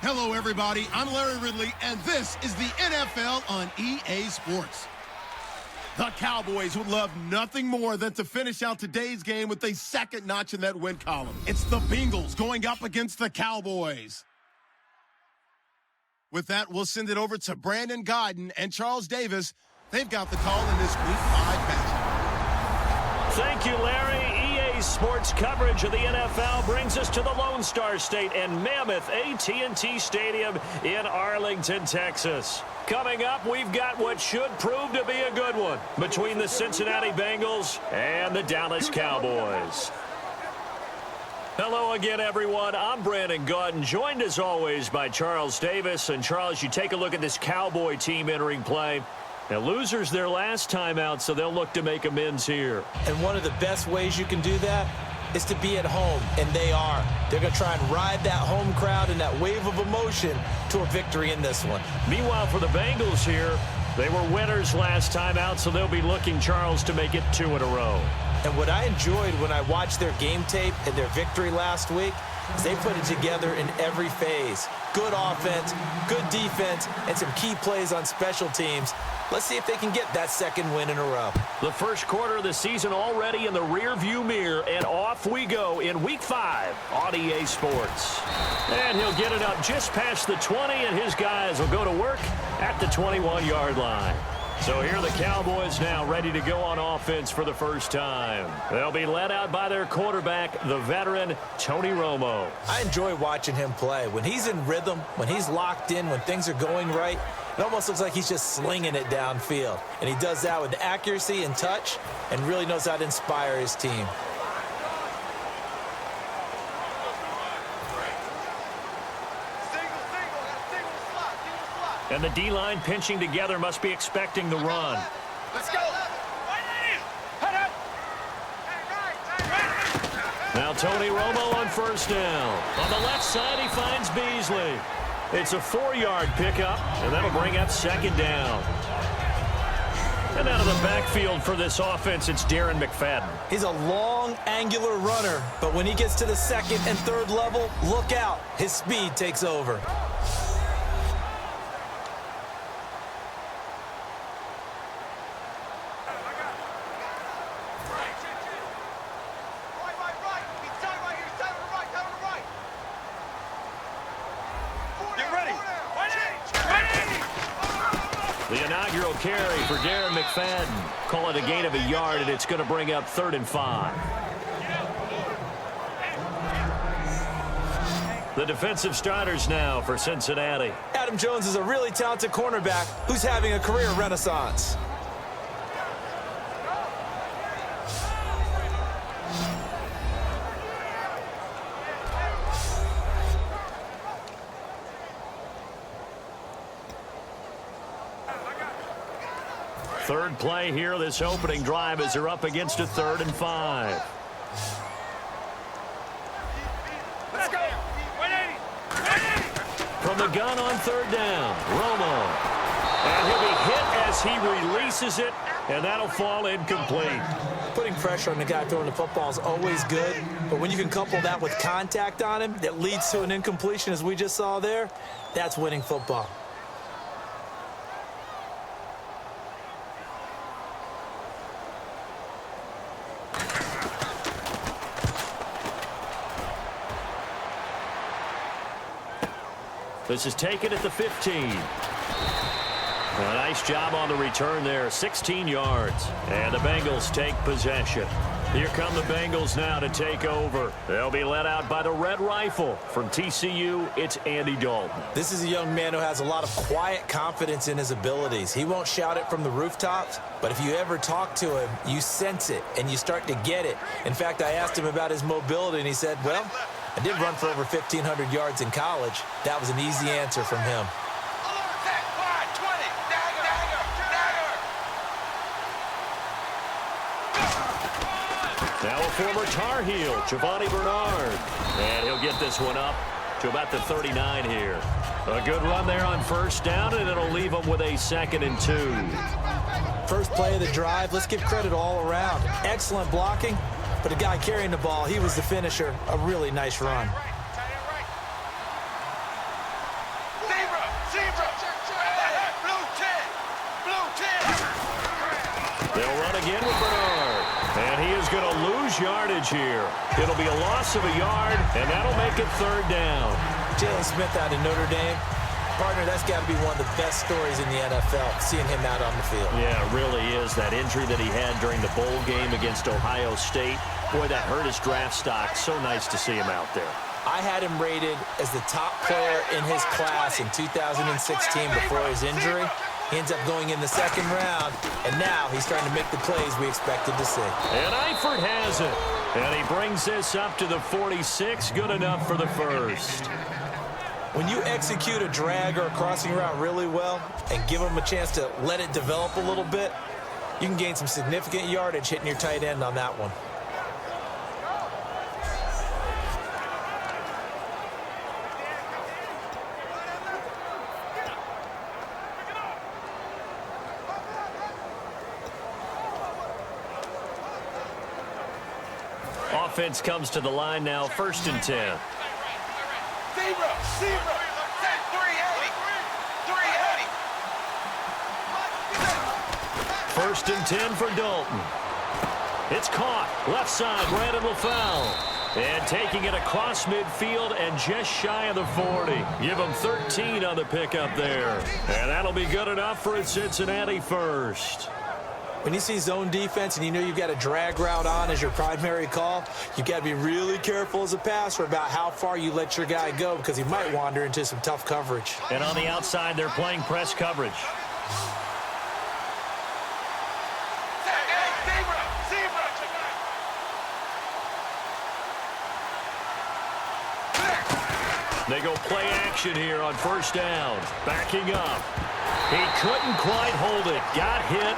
Hello, everybody. I'm Larry Ridley, and this is the NFL on EA Sports. The Cowboys would love nothing more than to finish out today's game with a second notch in that win column. It's the Bengals going up against the Cowboys. With that, we'll send it over to Brandon Gaudin and Charles Davis. They've got the call in this Week 5 matchup. Thank you, Larry. EA Sports coverage of the NFL brings us to the Lone Star State and Mammoth AT&T Stadium in Arlington, Texas. Coming up, we've got what should prove to be a good one between the Cincinnati Bengals and the Dallas Cowboys. Hello again, everyone. I'm Brandon Gaudin, joined as always by Charles Davis. And Charles, you take a look at this Cowboy team entering play. Now, losers their last time out, so they'll look to make amends here. And one of the best ways you can do that is to be at home, and they are. They're going to try and ride that home crowd and that wave of emotion to a victory in this one. Meanwhile, for the Bengals here, they were winners last time out, so they'll be looking, Charles, to make it 2 in a row. And what I enjoyed when I watched their game tape and their victory last week is they put it together in every phase. Good offense, good defense, and some key plays on special teams. Let's see if they can get that second win in a row. The first quarter of the season already in the rearview mirror, and off we go in Week 5 on EA Sports. And he'll get it up just past the 20, and his guys will go to work at the 21-yard line. So here are the Cowboys now ready to go on offense for the first time. They'll be led out by their quarterback, the veteran Tony Romo. I enjoy watching him play. When he's in rhythm, when he's locked in, when things are going right, it almost looks like he's just slinging it downfield. And he does that with accuracy and touch and really knows how to inspire his team. And the D-line pinching together must be expecting the run. Let's go. Now Tony Romo on first down. On the left side, he finds Beasley. It's a 4-yard pickup, and that'll bring up second down. And out of the backfield for this offense, it's Darren McFadden. He's a long, angular runner, but when he gets to the second and third level, look out. His speed takes over. The inaugural carry for Darren McFadden. Call it a gain of a yard, and it's going to bring up 3rd and 5. The defensive starters now for Cincinnati. Adam Jones is a really talented cornerback who's having a career renaissance. Third play here, this opening drive, as they're up against a 3rd and 5. Let's go. 180. From the gun on 3rd down, Romo. And he'll be hit as he releases it, and that'll fall incomplete. Putting pressure on the guy throwing the football is always good, but when you can couple that with contact on him that leads to an incompletion, as we just saw there, that's winning football. This is taken at the 15. A nice job on the return there, 16 yards. And the Bengals take possession. Here come the Bengals now to take over. They'll be led out by the Red Rifle. From TCU, it's Andy Dalton. This is a young man who has a lot of quiet confidence in his abilities. He won't shout it from the rooftops, but if you ever talk to him, you sense it, and you start to get it. In fact, I asked him about his mobility, and he said, well, I did run for over 1,500 yards in college. That was an easy answer from him. Now a former Tar Heel, Giovanni Bernard. And he'll get this one up to about the 39 here. A good run there on first down, and it'll leave them with a 2nd and 2. First play of the drive, let's give credit all around. Excellent blocking, but the guy carrying the ball, he was the finisher. A really nice run. going to lose yardage here. It'll be a loss of a yard, and that'll make it third down. Jalen Smith out of Notre Dame. Partner, that's got to be one of the best stories in the NFL, seeing him out on the field. Yeah, it really is. That injury that he had during the bowl game against Ohio State, boy, that hurt his draft stock. So nice to see him out there. I had him rated as the top player in his class in 2016 before his injury. He ends up going in the second round, and now he's starting to make the plays we expected to see. And Eifert has it. And he brings this up to the 46. Good enough for the first. When you execute a drag or a crossing route really well and give them a chance to let it develop a little bit, you can gain some significant yardage hitting your tight end on that one. Offense comes to the line now, 1st and 10. Zebra. 380. 1st and 10 for Dalton. It's caught. Left side, Brandon LaFell. And taking it across midfield and just shy of the 40. Give him 13 on the pickup there. And that'll be good enough for a Cincinnati first. When you see zone defense and you know you've got a drag route on as your primary call, you've got to be really careful as a passer about how far you let your guy go because he might wander into some tough coverage. And on the outside, they're playing press coverage. They go play action here on 1st down. Backing up. He couldn't quite hold it. Got hit.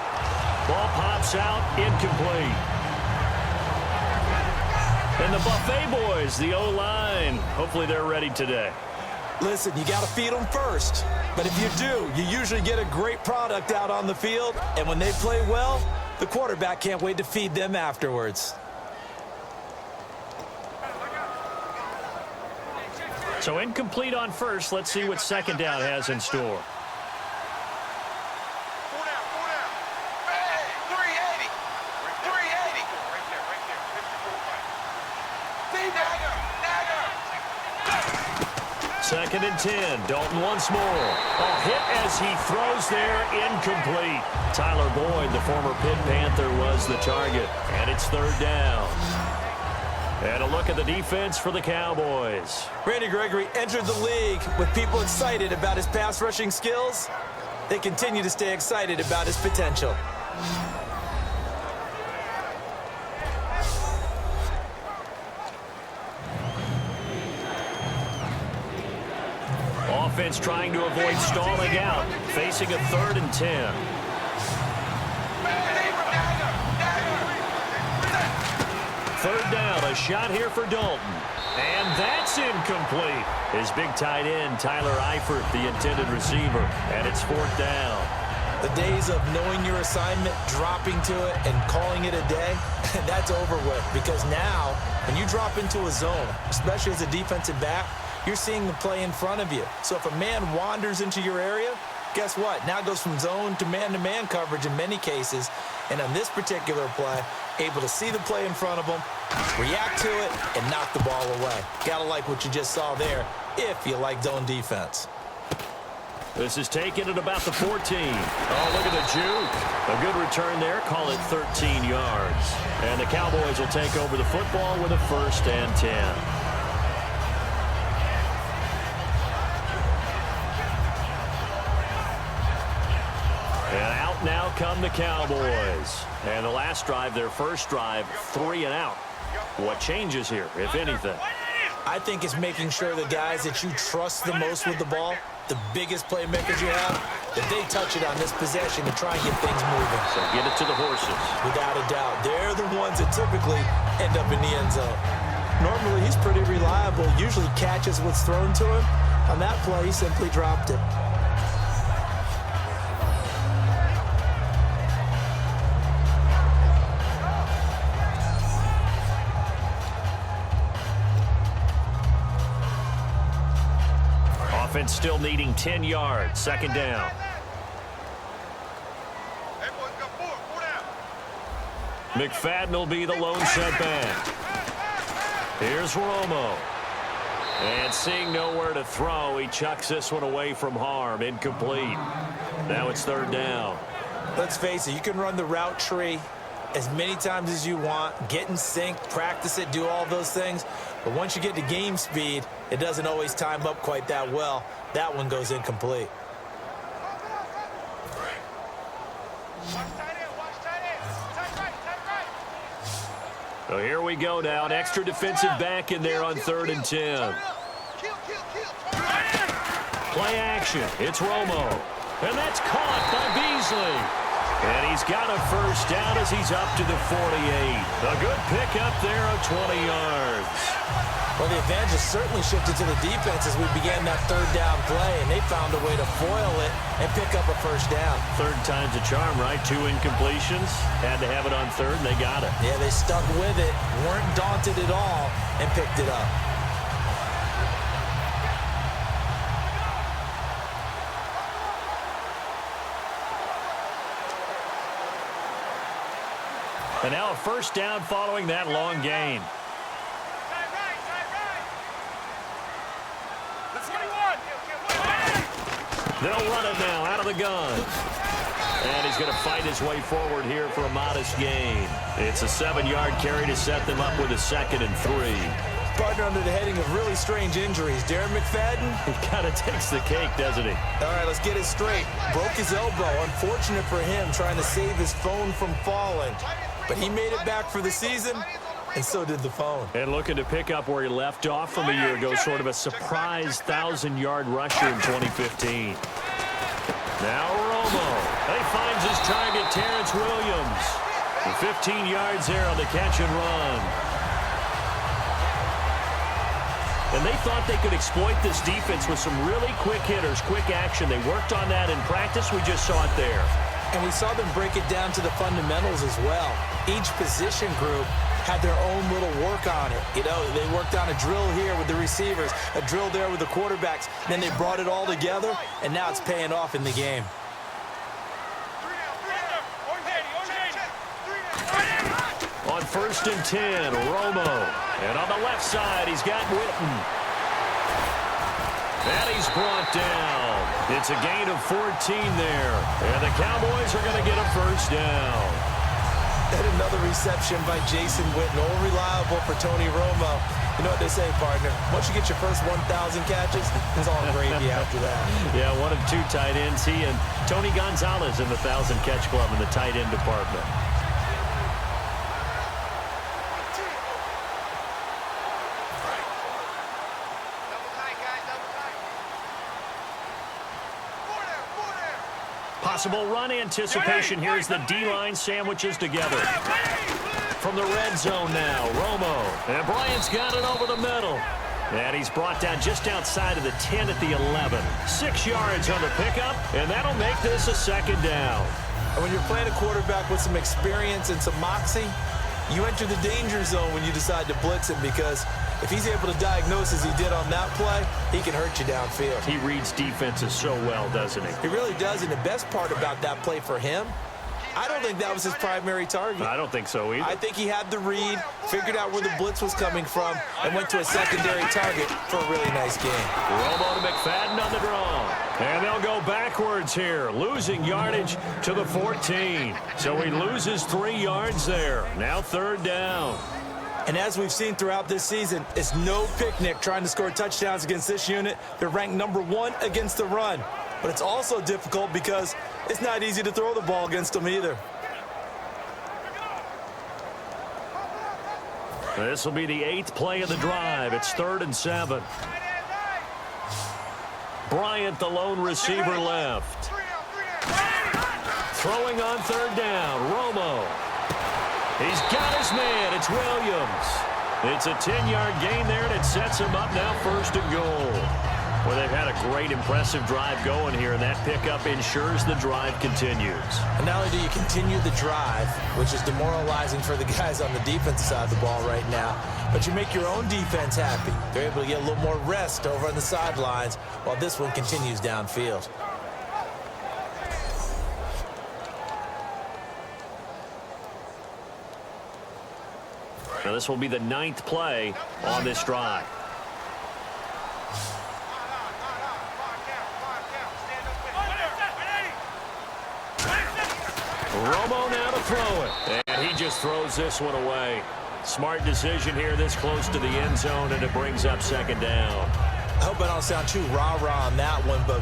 Ball pops out, incomplete. And the Buffet boys, the O-line, hopefully they're ready today. Listen, you got to feed them first. But if you do, you usually get a great product out on the field. And when they play well, the quarterback can't wait to feed them afterwards. So incomplete on 1st. Let's see what 2nd down has in store. Second and 10. Dalton once more. A hit as he throws there. Incomplete. Tyler Boyd, the former Pitt Panther, was the target. And it's 3rd down. And a look at the defense for the Cowboys. Randy Gregory entered the league with people excited about his pass rushing skills. They continue to stay excited about his potential. Offense trying to avoid stalling out, facing a 3rd and 10. Third down, a shot here for Dalton. And that's incomplete. His big tight end, Tyler Eifert, the intended receiver. And it's 4th down. The days of knowing your assignment, dropping to it, and calling it a day, that's over with. Because now, when you drop into a zone, especially as a defensive back, you're seeing the play in front of you. So if a man wanders into your area, guess what? Now it goes from zone to man coverage in many cases. And on this particular play, able to see the play in front of him, react to it, and knock the ball away. Gotta like what you just saw there, if you like zone defense. This is taken at about the 14. Oh, look at the juke. A good return there. Call it 13 yards. And the Cowboys will take over the football with a 1st and 10. And out now come the Cowboys. And the last drive, their first drive, 3 and out. What changes here, if anything? I think it's making sure the guys that you trust the most with the ball, the biggest playmakers you have, that they touch it on this possession to try and get things moving. So get it to the horses. Without a doubt. They're the ones that typically end up in the end zone. Normally, he's pretty reliable, usually catches what's thrown to him. On that play, he simply dropped it. Offense still needing 10 yards. 2nd down. McFadden will be the lone setback. Here's Romo. And seeing nowhere to throw, he chucks this one away from harm. Incomplete. Now it's third down. Let's face it, you can run the route tree as many times as you want, get in sync, practice it, do all those things. But once you get to game speed, it doesn't always time up quite that well. That one goes incomplete. So here we go now. An extra defensive back in there on 3rd and 10. Play action. It's Romo. And that's caught by Beasley. And he's got a first down as he's up to the 48. A good pickup there of 20 yards. Well, the advantage has certainly shifted to the defense as we began that third down play, and they found a way to foil it and pick up a first down. Third time's a charm, right? 2 incompletions. Had to have it on 3rd, and they got it. Yeah, they stuck with it, weren't daunted at all, and picked it up. And now a first down following that long gain. They'll run it now out of the gun. And he's going to fight his way forward here for a modest gain. It's a 7-yard carry to set them up with a 2nd and 3. Partner under the heading of really strange injuries. Darren McFadden? He kind of takes the cake, doesn't he? All right, let's get it straight. Broke his elbow. Unfortunate for him, trying to save his phone from falling. But he made it back for the season, and so did the phone. And looking to pick up where he left off from a year ago, sort of a surprise 1,000-yard rusher in 2015. Now Romo. He finds his target, Terrence Williams. 15 yards there on the catch and run. And they thought they could exploit this defense with some really quick hitters, quick action. They worked on that in practice. We just saw it there. And we saw them break it down to the fundamentals as well. Each position group had their own little work on it. You know, they worked on a drill here with the receivers, a drill there with the quarterbacks. Then they brought it all together, and now it's paying off in the game. On 1st and 10, Romo. And on the left side, he's got Witten. And he's brought down. It's a gain of 14 there. And the Cowboys are going to get a first down. And another reception by Jason Witten. All reliable for Tony Romo. You know what they say, partner? Once you get your first 1,000 catches, it's all gravy after that. Yeah, one of 2 tight ends. He and Tony Gonzalez in the 1,000-catch club in the tight end department. Possible run anticipation. Here's the D-line sandwiches together. From the red zone now, Romo. And Bryant's got it over the middle. And he's brought down just outside of the 10 at the 11. 6 yards on the pickup, and that'll make this a 2nd down. And when you're playing a quarterback with some experience and some moxie, you enter the danger zone when you decide to blitz him, because if he's able to diagnose as he did on that play, he can hurt you downfield. He reads defenses so well, doesn't he? He really does, and the best part about that play for him, I don't think that was his primary target. I don't think so either. I think he had the read, figured out where the blitz was coming from, and went to a secondary target for a really nice game. Romo to McFadden on the draw. And they'll go backwards here, losing yardage to the 14. So he loses 3 yards there. Now 3rd down. And as we've seen throughout this season, it's no picnic trying to score touchdowns against this unit. They're ranked number 1 against the run. But it's also difficult because it's not easy to throw the ball against them either. This will be the 8th play of the drive. It's 3rd and 7. Bryant, the lone receiver, left. Throwing on 3rd down, Romo. He's got his man. It's Williams. It's a 10-yard gain there, and it sets him up now 1st and goal. Well, they've had a great, impressive drive going here, and that pickup ensures the drive continues. And not only do you continue the drive, which is demoralizing for the guys on the defensive side of the ball right now, but you make your own defense happy. They're able to get a little more rest over on the sidelines while this one continues downfield. this will be the 9th play on this drive. Romo now to throw it. And he just throws this one away. Smart decision here this close to the end zone, and it brings up 2nd down. I hope I don't sound too rah-rah on that one, but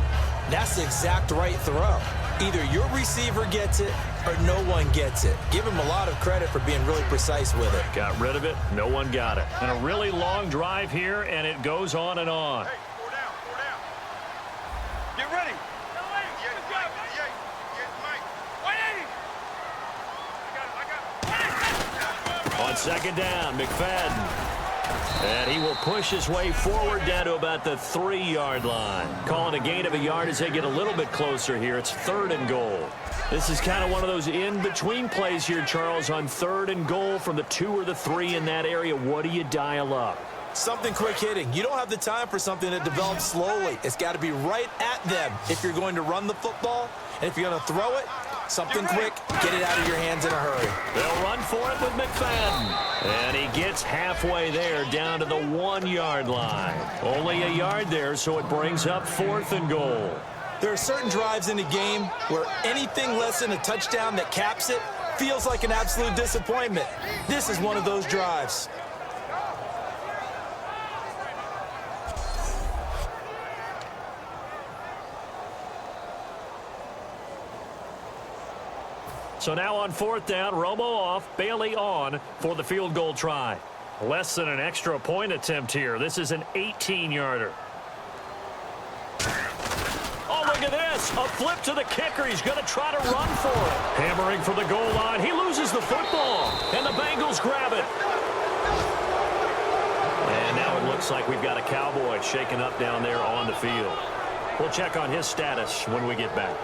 that's the exact right throw. Either your receiver gets it or no one gets it. Give him a lot of credit for being really precise with it. Got rid of it. No one got it. And a really long drive here, and it goes on and on. Hey, 4 down, 4 down. Get ready. On 2nd down, McFadden. And he will push his way forward down to about the 3-yard line. Calling a gain of a yard as they get a little bit closer here. It's 3rd and goal. This is kind of one of those in-between plays here, Charles, on 3rd and goal from the 2 or the 3 in that area. What do you dial up? Something quick hitting. You don't have the time for something that develops slowly. It's got to be right at them if you're going to run the football. And if you're going to throw it, something quick, get it out of your hands in a hurry. They'll run for it with McFadden. And he gets halfway there down to the 1-yard line. Only a yard there, so it brings up 4th and goal. There are certain drives in the game where anything less than a touchdown that caps it feels like an absolute disappointment. This is one of those drives. So now on 4th down, Romo off, Bailey on for the field goal try. Less than an extra point attempt here. This is an 18-yarder. Oh, look at this. A flip to the kicker. He's going to try to run for it. Hammering for the goal line. He loses the football, and the Bengals grab it. And now it looks like we've got a Cowboy shaken up down there on the field. We'll check on his status when we get back.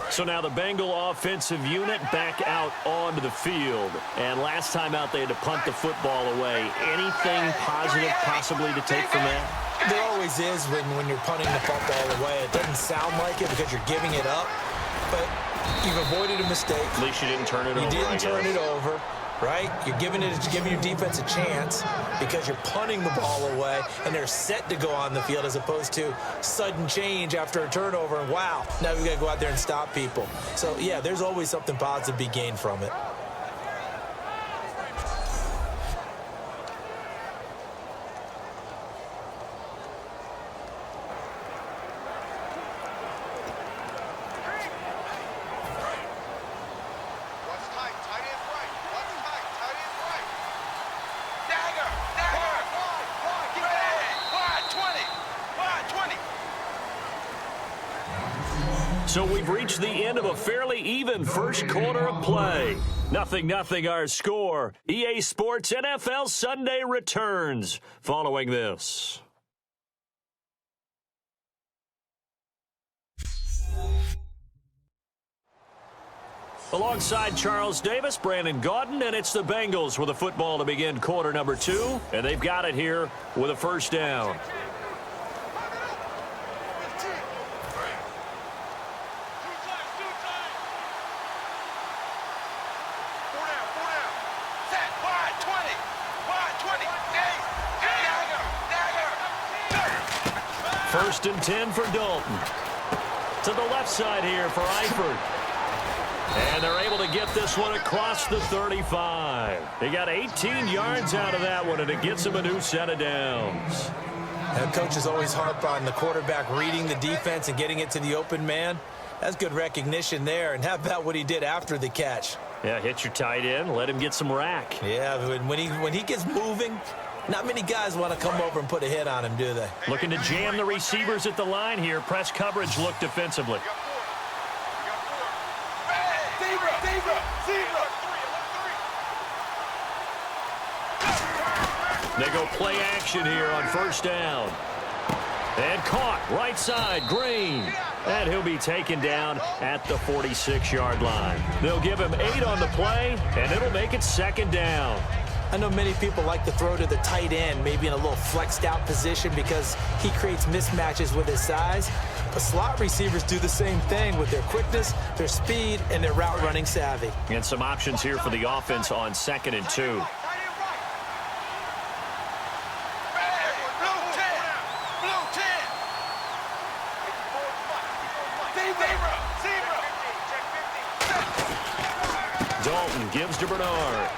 So now the Bengal offensive unit back out onto the field. And last time out, they had to punt the football away. Anything positive possibly to take from that? There always is when you're punting the football away. It doesn't sound like it because you're giving it up, but you've avoided a mistake. At least you didn't turn it over. You didn't turn it over, right? You're giving your defense a chance because you're punting the ball away, and they're set to go on the field as opposed to sudden change after a turnover, and wow, now we've got to go out there and stop people. So, yeah, there's always something positive to be gained from it. So we've reached the end of a fairly even first quarter of play. 0-0 our score. EA Sports NFL Sunday returns following this. Alongside Charles Davis, Brandon Gaudin, and it's the Bengals with a football to begin quarter number 2. And they've got it here with a first down. First and 10 for Dalton. To the left side here for Eifert. And they're able to get this one across the 35. They got 18 yards out of that one, and it gets them a new set of downs. And coaches always harp on the quarterback reading the defense and getting it to the open man. That's good recognition there. And how about what he did after the catch? Yeah, hit your tight end, let him get some rack. Yeah, when he gets moving, not many guys want to come over and put a hit on him, do they? Looking to jam the receivers at the line here. Press coverage look defensively. They go play action here on first down. And caught right side, Green. And he'll be taken down at the 46-yard line. They'll give him 8 on the play, and it'll make it 2nd down. I know many people like to throw to the tight end, maybe in a little flexed out position because he creates mismatches with his size. But slot receivers do the same thing with their quickness, their speed, and their route running savvy. And some options here for the offense on 2nd and 2. Dalton gives to Bernard.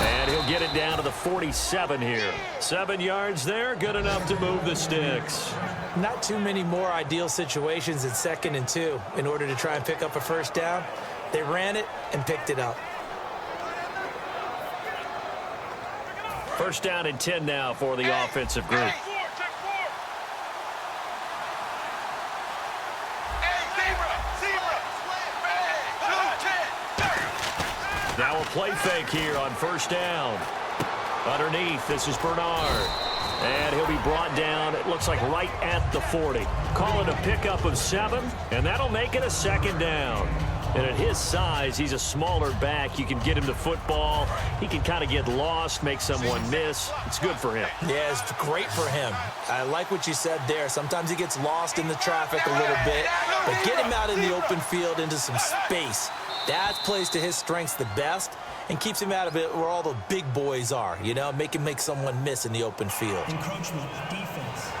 And he'll get it down to the 47 here. 7 yards there, good enough to move the sticks. Not too many more ideal situations in 2nd and 2 in order to try and pick up a 1st down. They ran it and picked it up. 1st down and 10 now for the offensive group. Now a play fake here on 1st down. Underneath, this is Bernard. And he'll be brought down, it looks like right at the 40. Call it a pickup of 7, and that'll make it a 2nd down. And at his size, he's a smaller back. You can get him the football. He can kind of get lost, make someone miss. It's good for him. Yeah, it's great for him. I like what you said there. Sometimes he gets lost in the traffic a little bit, but get him out in the open field into some space. That plays to his strengths the best and keeps him out of it where all the big boys are, you know, make him make someone miss in the open field. Encroachment defense.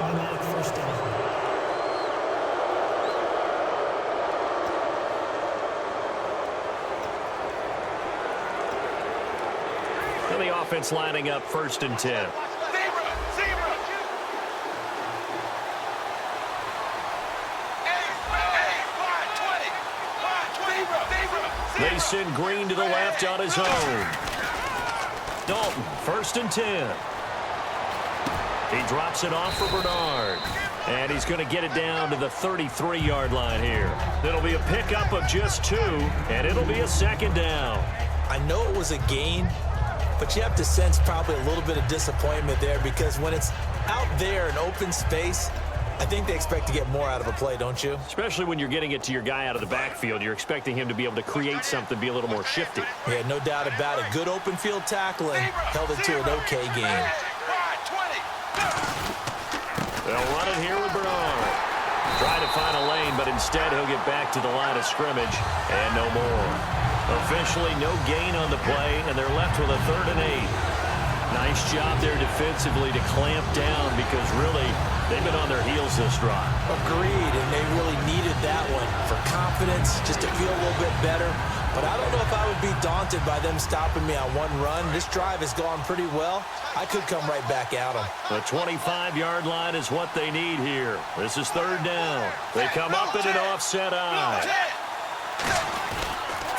Automatic 1st down. And the offense lining up 1st and 10. They send Green to the left on his own. Dalton, 1st and 10. He drops it off for Bernard. And he's going to get it down to the 33-yard line here. It'll be a pickup of just 2, and it'll be a 2nd down. I know it was a gain, but you have to sense probably a little bit of disappointment there because when it's out there in open space, I think they expect to get more out of a play, don't you? Especially when you're getting it to your guy out of the backfield. You're expecting him to be able to create something, be a little more shifty. Yeah, no doubt about it. Good open field tackling held it to an okay game. They'll run it here with Bernard. Trying to find a lane, but instead he'll get back to the line of scrimmage and no more. Officially no gain on the play, and they're left with a 3rd and 8. Nice job there defensively to clamp down because really they've been on their heels this drive. Agreed, and they really needed that one for confidence, just to feel a little bit better. But I don't know if I would be daunted by them stopping me on one run. This drive has gone pretty well. I could come right back at them. The 25-yard line is what they need here. This is 3rd down. They come up in an offset eye.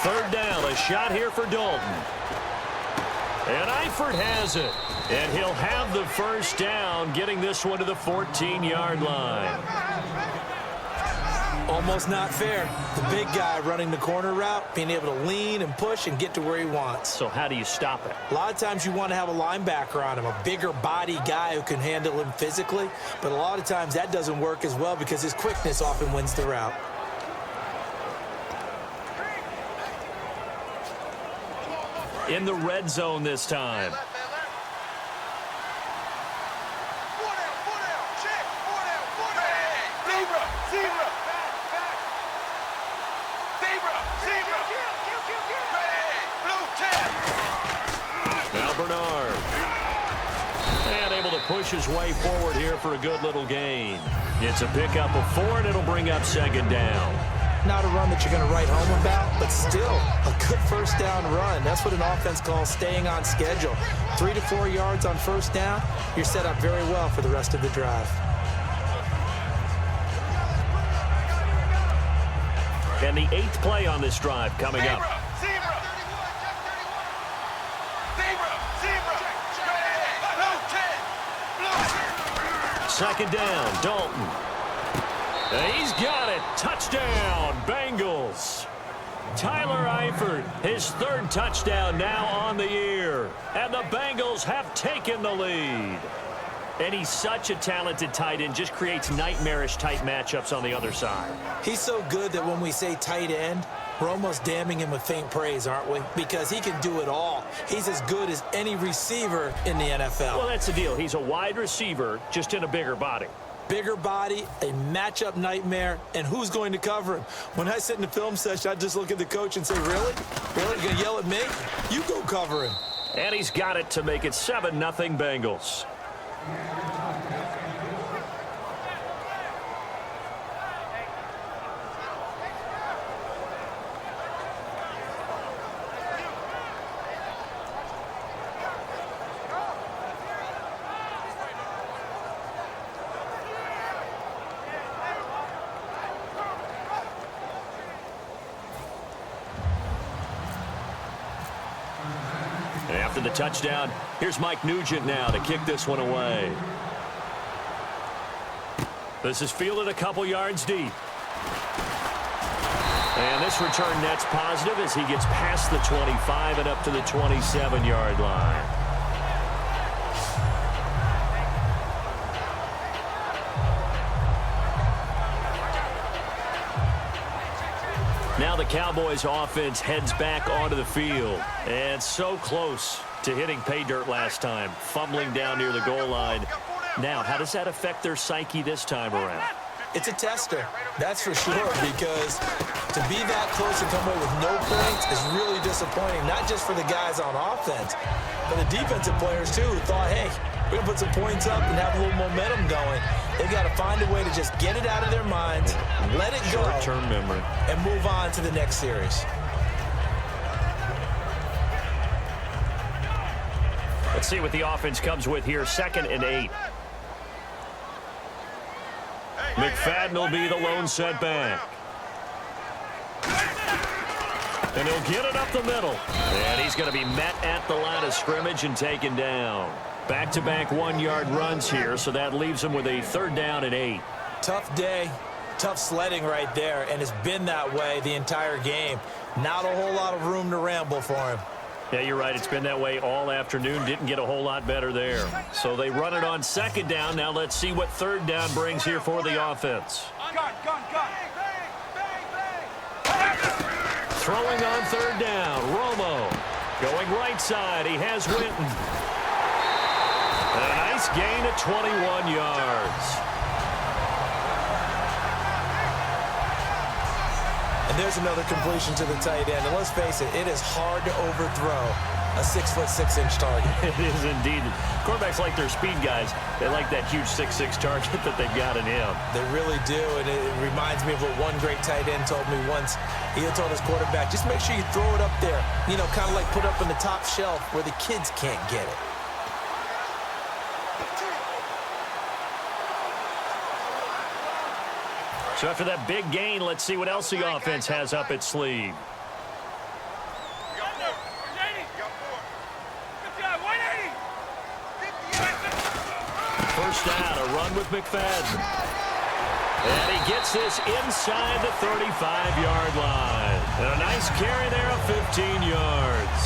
3rd down, a shot here for Dalton. And Eifert has it. And he'll have the 1st down, getting this one to the 14-yard line. Almost not fair. The big guy running the corner route, being able to lean and push and get to where he wants. So how do you stop it? A lot of times you want to have a linebacker on him, a bigger body guy who can handle him physically. But a lot of times that doesn't work as well because his quickness often wins the route. In the red zone this time. Now Bernard. And able to push his way forward here for a good little gain. It's a pickup of 4, and it'll bring up 2nd down. Not a run that you're going to write home about, but still a good 1st down run. That's what an offense calls staying on schedule. 3 to 4 yards on 1st down, you're set up very well for the rest of the drive. And the 8th play on this drive coming up. 2nd down, Dalton. And he's got it. Touchdown, Bengals. Tyler Eifert, his third touchdown now on the year. And the Bengals have taken the lead. And he's such a talented tight end, just creates nightmarish tight matchups on the other side. He's so good that when we say tight end, we're almost damning him with faint praise, aren't we? Because he can do it all. He's as good as any receiver in the NFL. Well, that's the deal. He's a wide receiver, just in a bigger body. Bigger body, a matchup nightmare, and who's going to cover him? When I sit in the film session, I just look at the coach and say, really? Really? You're going to yell at me? You go cover him. And he's got it to make it 7-0 Bengals. After the touchdown, here's Mike Nugent now to kick this one away. This is fielded a couple yards deep. And this return net's positive as he gets past the 25 and up to the 27-yard line. Now the Cowboys offense heads back onto the field. And so close to hitting pay dirt last time, fumbling down near the goal line. Now, how does that affect their psyche this time around? It's a tester, that's for sure, because to be that close and come away with no points is really disappointing, not just for the guys on offense, but the defensive players, too, who thought, hey, we're going to put some points up and have a little momentum going. They've got to find a way to just get it out of their minds, let it go, short-term memory, and move on to the next series. Let's see what the offense comes with here. 2nd and 8. McFadden will be the lone setback. And he'll get it up the middle. And he's going to be met at the line of scrimmage and taken down. Back-to-back 1-yard runs here, so that leaves him with a 3rd down and 8. Tough day, tough sledding right there, and it's been that way the entire game. Not a whole lot of room to ramble for him. Yeah, you're right. It's been that way all afternoon. Didn't get a whole lot better there. So they run it on 2nd down. Now let's see what 3rd down brings here for the offense. Gun. Throwing on 3rd down, Romo. Going right side, he has Winton. And a nice gain of 21 yards. And there's another completion to the tight end. And let's face it, it is hard to overthrow a 6'6" target. It is indeed. Quarterbacks like their speed guys. They like that huge 6'6" target that they've got in him. They really do, and it reminds me of what one great tight end told me once. He had told his quarterback, just make sure you throw it up there, you know, kind of like put up on the top shelf where the kids can't get it. So after that big gain, let's see what else the offense has up its sleeve. First down, a run with McFadden. And he gets this inside the 35-yard line. And a nice carry there of 15 yards.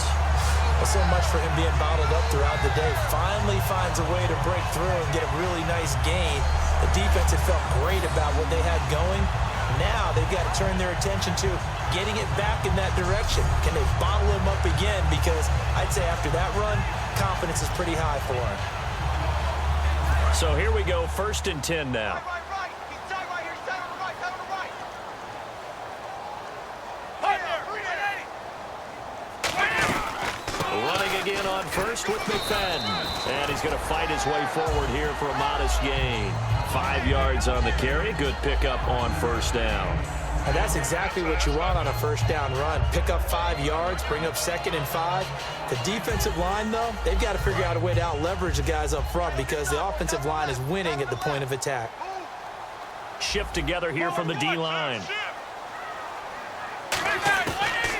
Well, so much for him being bottled up throughout the day. Finally finds a way to break through and get a really nice gain. The defense had felt great about what they had going. Now they've got to turn their attention to getting it back in that direction. Can they bottle him up again? Because I'd say after that run, confidence is pretty high for him. So here we go, 1st and 10 now. Running again on first with McFadden. And he's going to fight his way forward here for a modest gain. 5 yards on the carry. Good pickup on 1st down. And that's exactly what you want on a 1st down run. Pick up 5 yards, bring up 2nd and 5. The defensive line, though, they've got to figure out a way to out-leverage the guys up front because the offensive line is winning at the point of attack. Shift together here from the D-line.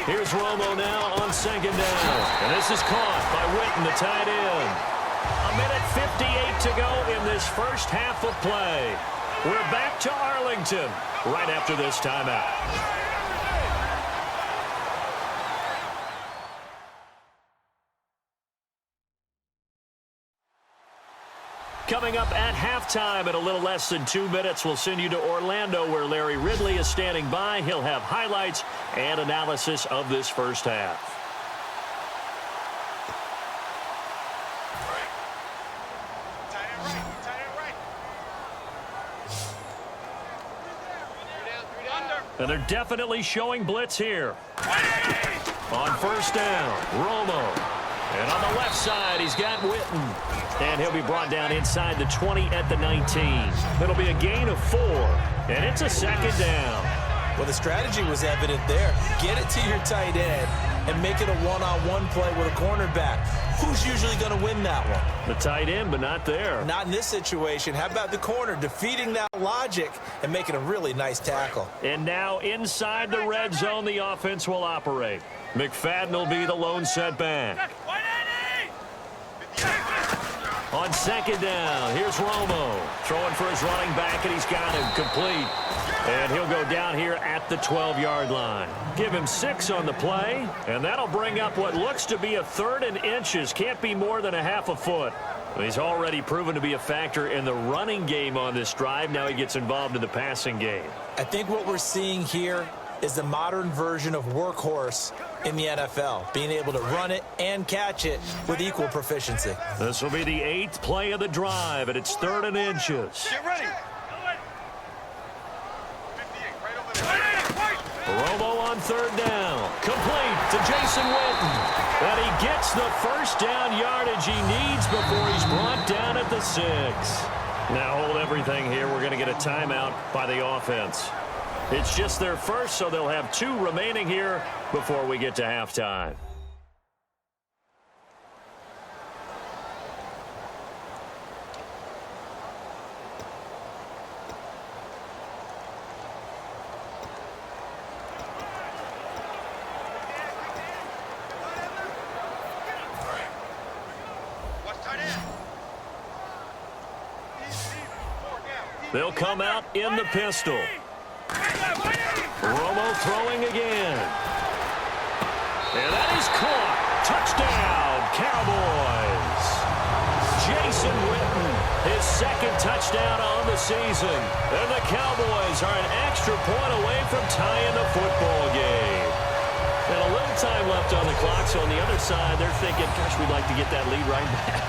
Here's Romo now on 2nd down. And this is caught by Winton, the tight end. 1:58 to go in this first half of play. We're back to Arlington right after this timeout. Coming up at halftime in a little less than 2 minutes, we'll send you to Orlando where Larry Ridley is standing by. He'll have highlights and analysis of this first half. And they're definitely showing blitz here. On first down, Romo. And on the left side, he's got Witten. And he'll be brought down inside the 20 at the 19. It'll be a gain of 4. And it's a second down. Well, the strategy was evident there. Get it to your tight end and make it a one-on-one play with a cornerback. Who's usually going to win that one? The tight end, but not there. Not in this situation. How about the corner defeating that logic and making a really nice tackle? And now inside the red zone, the offense will operate. McFadden will be the lone setback. On second down, here's Romo. Throwing for his running back, and he's got him complete. And he'll go down here at the 12-yard line. Give him 6 on the play, and that'll bring up what looks to be a 3rd and inches. Can't be more than a half a foot. He's already proven to be a factor in the running game on this drive. Now he gets involved in the passing game. I think what we're seeing here is the modern version of workhorse in the NFL, being able to run it and catch it with equal proficiency. This will be the 8th play of the drive, and it's 3rd and inches. Get ready. Romo on 3rd down. Complete to Jason Witten. And he gets the first down yardage he needs before he's brought down at the 6. Now hold everything here. We're going to get a timeout by the offense. It's just their first, so they'll have 2 remaining here before we get to halftime. They'll come out in the pistol. Romo throwing again. And that is caught. Touchdown, Cowboys. Jason Witten, his 2nd touchdown on the season. And the Cowboys are an extra point away from tying the football game. And a little time left on the clock, so on the other side, they're thinking, gosh, we'd like to get that lead right back.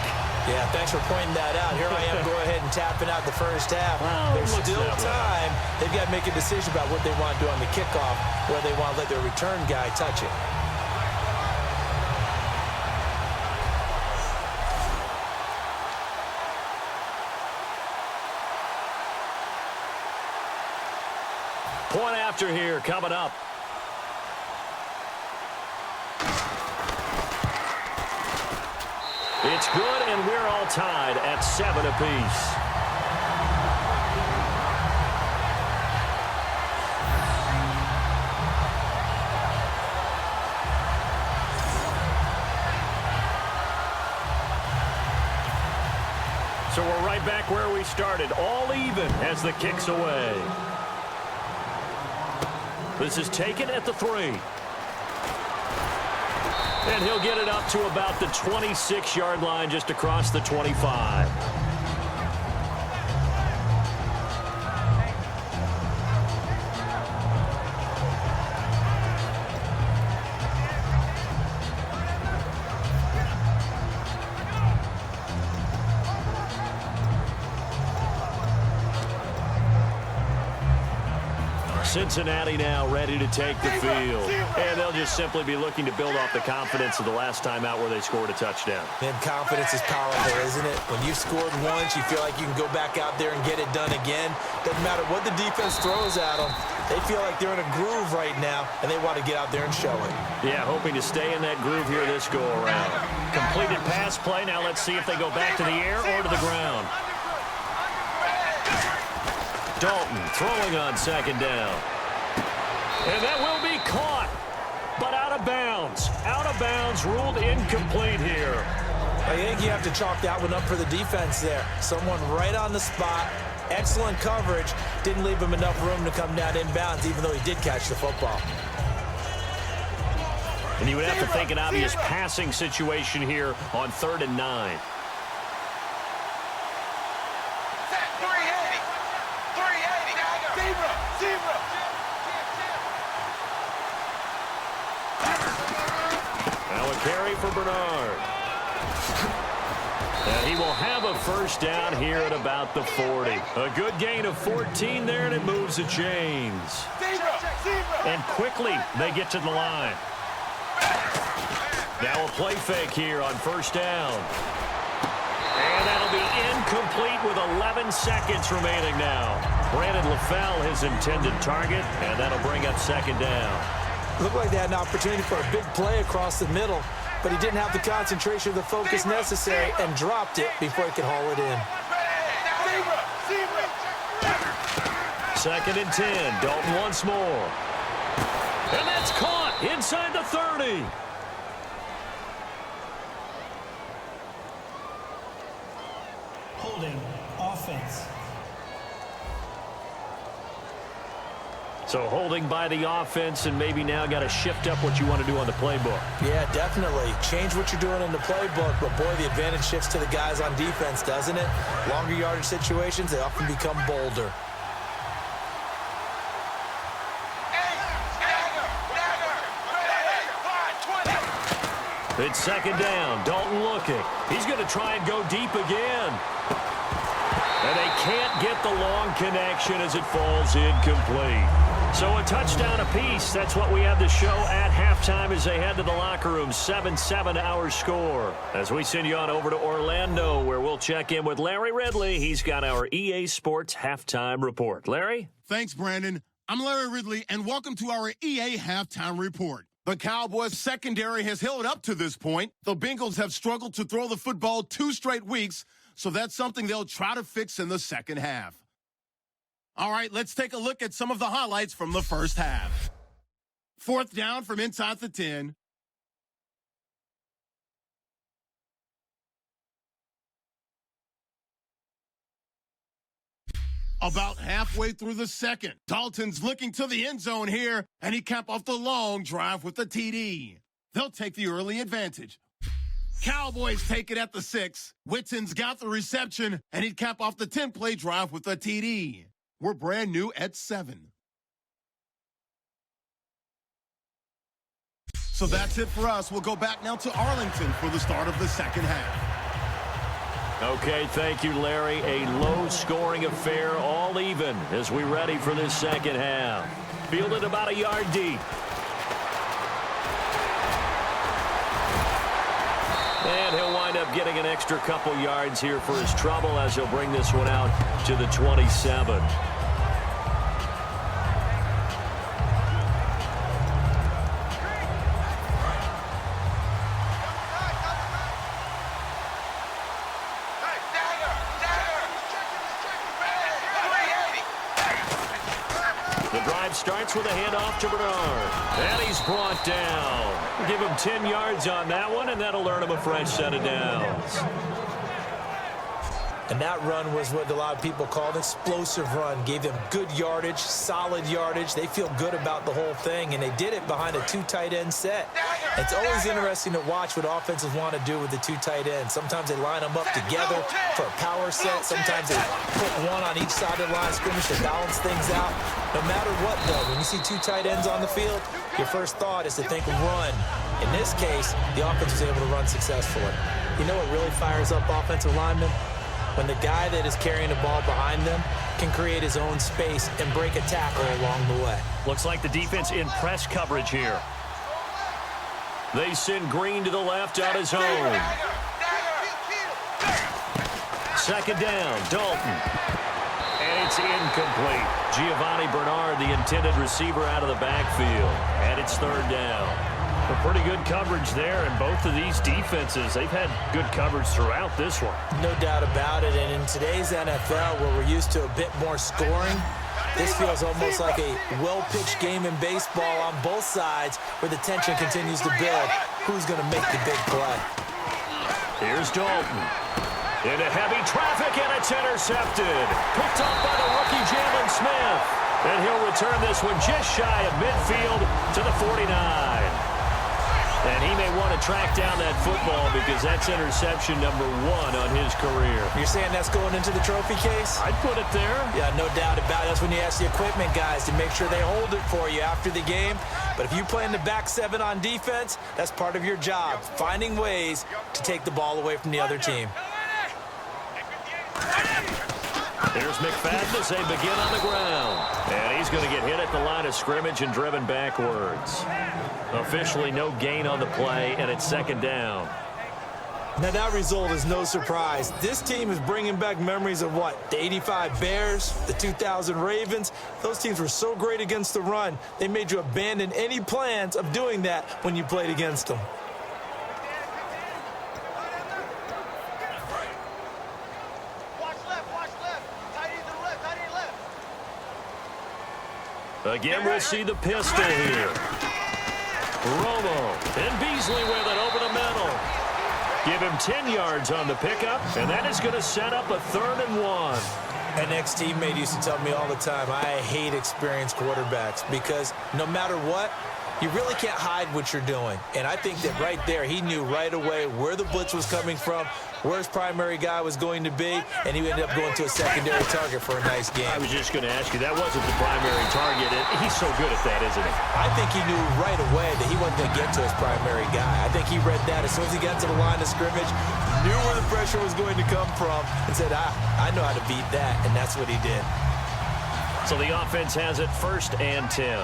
Yeah, thanks for pointing that out. Here I am, go ahead and tapping out the first half. There's still time. They've got to make a decision about what they want to do on the kickoff, where they want to let their return guy touch it. Point after here coming up. It's good, and we're all tied at 7 apiece. So we're right back where we started, all even as the kick's away. This is taken at the 3. And he'll get it up to about the 26-yard line, just across the 25. Cincinnati now ready to take the field. And they'll just simply be looking to build off the confidence of the last time out where they scored a touchdown. And confidence is powerful, isn't it? When you've scored once, you feel like you can go back out there and get it done again. Doesn't matter what the defense throws at them. They feel like they're in a groove right now, and they want to get out there and show it. Yeah, hoping to stay in that groove here this go-around. Completed pass play. Now let's see if they go back to the air or to the ground. Dalton throwing on 2nd down. And that will be caught, but out of bounds. Out of bounds, ruled incomplete here. I think you have to chalk that one up for the defense there. Someone right on the spot. Excellent coverage. Didn't leave him enough room to come down inbounds, even though he did catch the football. And you would have to think an obvious passing situation here on 3rd and 9. a carry for Bernard. And he will have a first down here at about the 40. A good gain of 14 there, and it moves the chains. And quickly, they get to the line. Now a play fake here on first down. And that'll be incomplete with 11 seconds remaining now. Brandon LaFell, his intended target, and that'll bring up second down. Looked like they had an opportunity for a big play across the middle, but he didn't have the concentration or the focus necessary and dropped it before he could haul it in. Second and 10. Dalton once more. And that's caught inside the 30. Holding. Offense. So holding by the offense, and maybe now got to shift up what you want to do on the playbook. Yeah, definitely. Change what you're doing in the playbook, but boy, the advantage shifts to the guys on defense, doesn't it? Longer yardage situations, they often become bolder. It's second down. Dalton looking. He's going to try and go deep again. And they can't get the long connection as it falls incomplete. So a touchdown apiece. That's what we have to show at halftime as they head to the locker room. 7-7 our score. As we send you on over to Orlando, where we'll check in with Larry Ridley. He's got our EA Sports halftime report. Larry? Thanks, Brandon. I'm Larry Ridley, and welcome to our EA halftime report. The Cowboys' secondary has held up to this point. The Bengals have struggled to throw the football 2 straight weeks, so that's something they'll try to fix in the second half. All right, let's take a look at some of the highlights from the first half. 4th down from inside the 10. About halfway through the second, Dalton's looking to the end zone here, and he capped off the long drive with the TD. They'll take the early advantage. Cowboys take it at the 6. Whitten's got the reception, and he'd cap off the 10-play drive with the TD. We're brand new at 7. So that's it for us. We'll go back now to Arlington for the start of the second half. Okay, thank you, Larry. A low-scoring affair, all even, as we ready for this second half. Fielded about a yard deep. And he'll wind up getting an extra couple yards here for his trouble as he'll bring this one out to the 27. Starts with a handoff to Bernard. And he's brought down. Give him 10 yards on that one, and that'll earn him a fresh set of downs. And that run was what a lot of people call an explosive run. Gave them good yardage, solid yardage. They feel good about the whole thing, and they did it behind a 2 tight end set. It's always interesting to watch what offenses want to do with the 2 tight ends. Sometimes they line them up together for a power set. Sometimes they put one on each side of the line of scrimmage to balance things out. No matter what, though, when you see 2 tight ends on the field, your first thought is to think run. In this case, the offense was able to run successfully. You know what really fires up offensive linemen? When the guy that is carrying the ball behind them can create his own space and break a tackle along the way. Looks like the defense in press coverage here. They send Green to the left out his own. Second down, Dalton. And it's incomplete. Giovanni Bernard, the intended receiver, out of the backfield. And it's 3rd down. A pretty good coverage there, and both of these defenses, they've had good coverage throughout this one. No doubt about it, and in today's NFL, where we're used to a bit more scoring, this feels almost like a well-pitched game in baseball on both sides where the tension continues to build. Who's going to make the big play? Here's Dalton. Into heavy traffic, and it's intercepted. Picked up by the rookie Jalen Smith. And he'll return this one just shy of midfield to the 49. And he may want to track down that football because that's interception number 1 on his career. You're saying that's going into the trophy case? I'd put it there. Yeah, no doubt about it. That's when you ask the equipment guys to make sure they hold it for you after the game. But if you play in the back seven on defense, that's part of your job, finding ways to take the ball away from the other team. Here's McFadden as they begin on the ground. And he's going to get hit at the line of scrimmage and driven backwards. Officially no gain on the play, and it's second down. Now, that result is no surprise. This team is bringing back memories of what? The 85 Bears, the 2000 Ravens. Those teams were so great against the run, they made you abandon any plans of doing that when you played against them. Again, we'll see the pistol here. Romo and Beasley with it over the middle. Give him 10 yards on the pickup, and that is going to set up a 3rd and 1. An ex-teammate used to tell me all the time, I hate experienced quarterbacks because no matter what, you really can't hide what you're doing. And I think that right there, he knew right away where the blitz was coming from, where his primary guy was going to be, and he ended up going to a secondary target for a nice game. I was just going to ask you, that wasn't the primary target. He's so good at that, isn't he? I think he knew right away that he wasn't going to get to his primary guy. I think he read that as soon as he got to the line of scrimmage, knew where the pressure was going to come from, and said, I know how to beat that, and that's what he did. So the offense has it 1st and 10.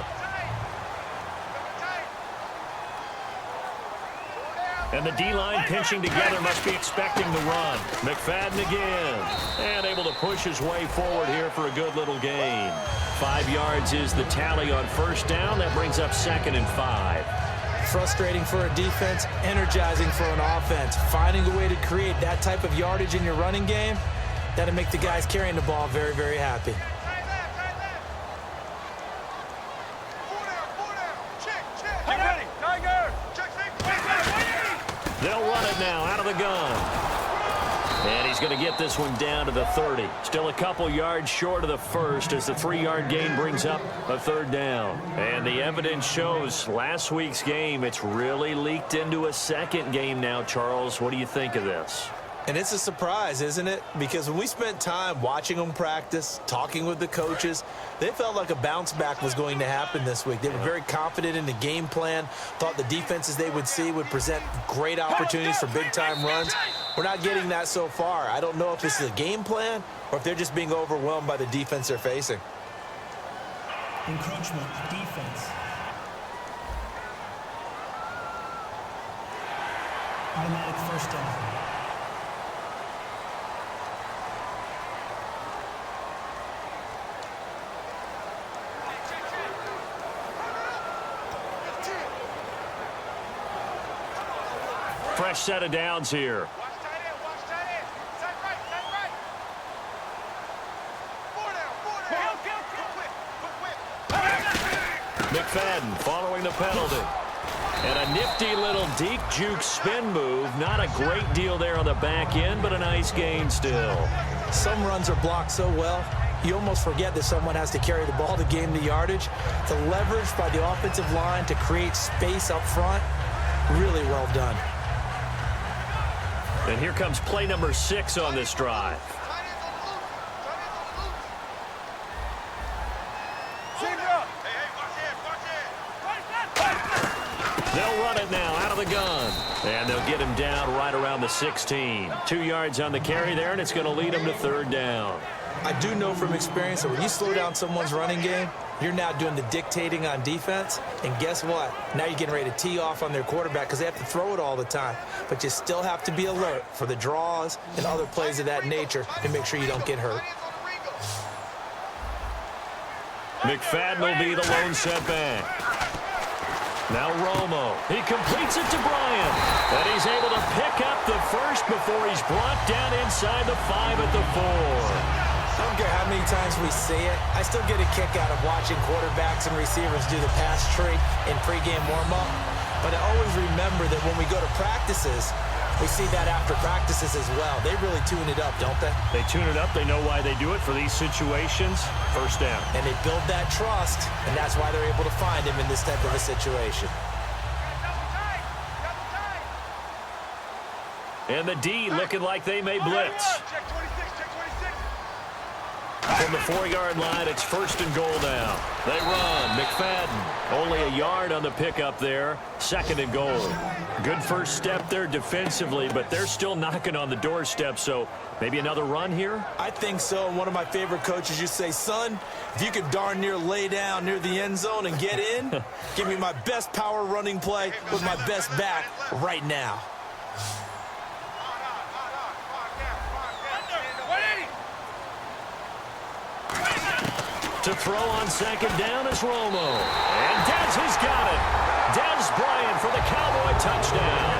And the D-line pinching together, must be expecting the run. McFadden again. And able to push his way forward here for a good little gain. 5 yards is the tally on 1st down. That brings up 2nd and 5. Frustrating for a defense, energizing for an offense. Finding a way to create that type of yardage in your running game, that'll make the guys carrying the ball very, very happy. They'll run it now out of the gun. And he's going to get this one down to the 30. Still a couple yards short of the 1st as the 3-yard gain brings up a 3rd down. And the evidence shows last week's game, it's really leaked into a 2nd game now, Charles. What do you think of this? And it's a surprise, isn't it? Because when we spent time watching them practice, talking with the coaches, they felt like a bounce back was going to happen this week. They were very confident in the game plan, thought the defenses they would see would present great opportunities for big-time runs. We're not getting that so far. I don't know if this is a game plan or if they're just being overwhelmed by the defense they're facing. Encroachment, defense. Automatic 1st down. Fresh set of downs here. McFadden following the penalty. And a nifty little deep juke spin move. Not a great deal there on the back end, but a nice gain still. Some runs are blocked so well, you almost forget that someone has to carry the ball to gain the yardage. The leverage by the offensive line to create space up front, really well done. And here comes play number 6 on this drive. They'll run it now out of the gun. And they'll get him down right around the 16. 2 yards on the carry there, and it's going to lead him to 3rd down. I do know from experience that when you slow down someone's running game, you're now doing the dictating on defense. And guess what? Now you're getting ready to tee off on their quarterback because they have to throw it all the time. But you still have to be alert for the draws and other plays of that nature to make sure you don't get hurt. McFadden will be the lone setback. Now Romo. He completes it to Bryant. And he's able to pick up the 1st before he's brought down inside the 5 at the 4. I don't care how many times we see it. I still get a kick out of watching quarterbacks and receivers do the pass tree in pregame warm-up. But I always remember that when we go to practices, we see that after practices as well. They really tune it up, don't they? They tune it up. They know why they do it for these situations. 1st down. And they build that trust, and that's why they're able to find him in this type of a situation. And the D looking like they may blitz. From the 4-yard line, it's 1st and goal now. They run. McFadden only a yard on the pickup there. 2nd and goal. Good first step there defensively, but they're still knocking on the doorstep, so maybe another run here? I think so. And one of my favorite coaches used to say, son, if you could darn near lay down near the end zone and get in, give me my best power running play with my best back right now. To throw on 2nd down is Romo. And Dez has got it. Dez Bryant for the Cowboy touchdown.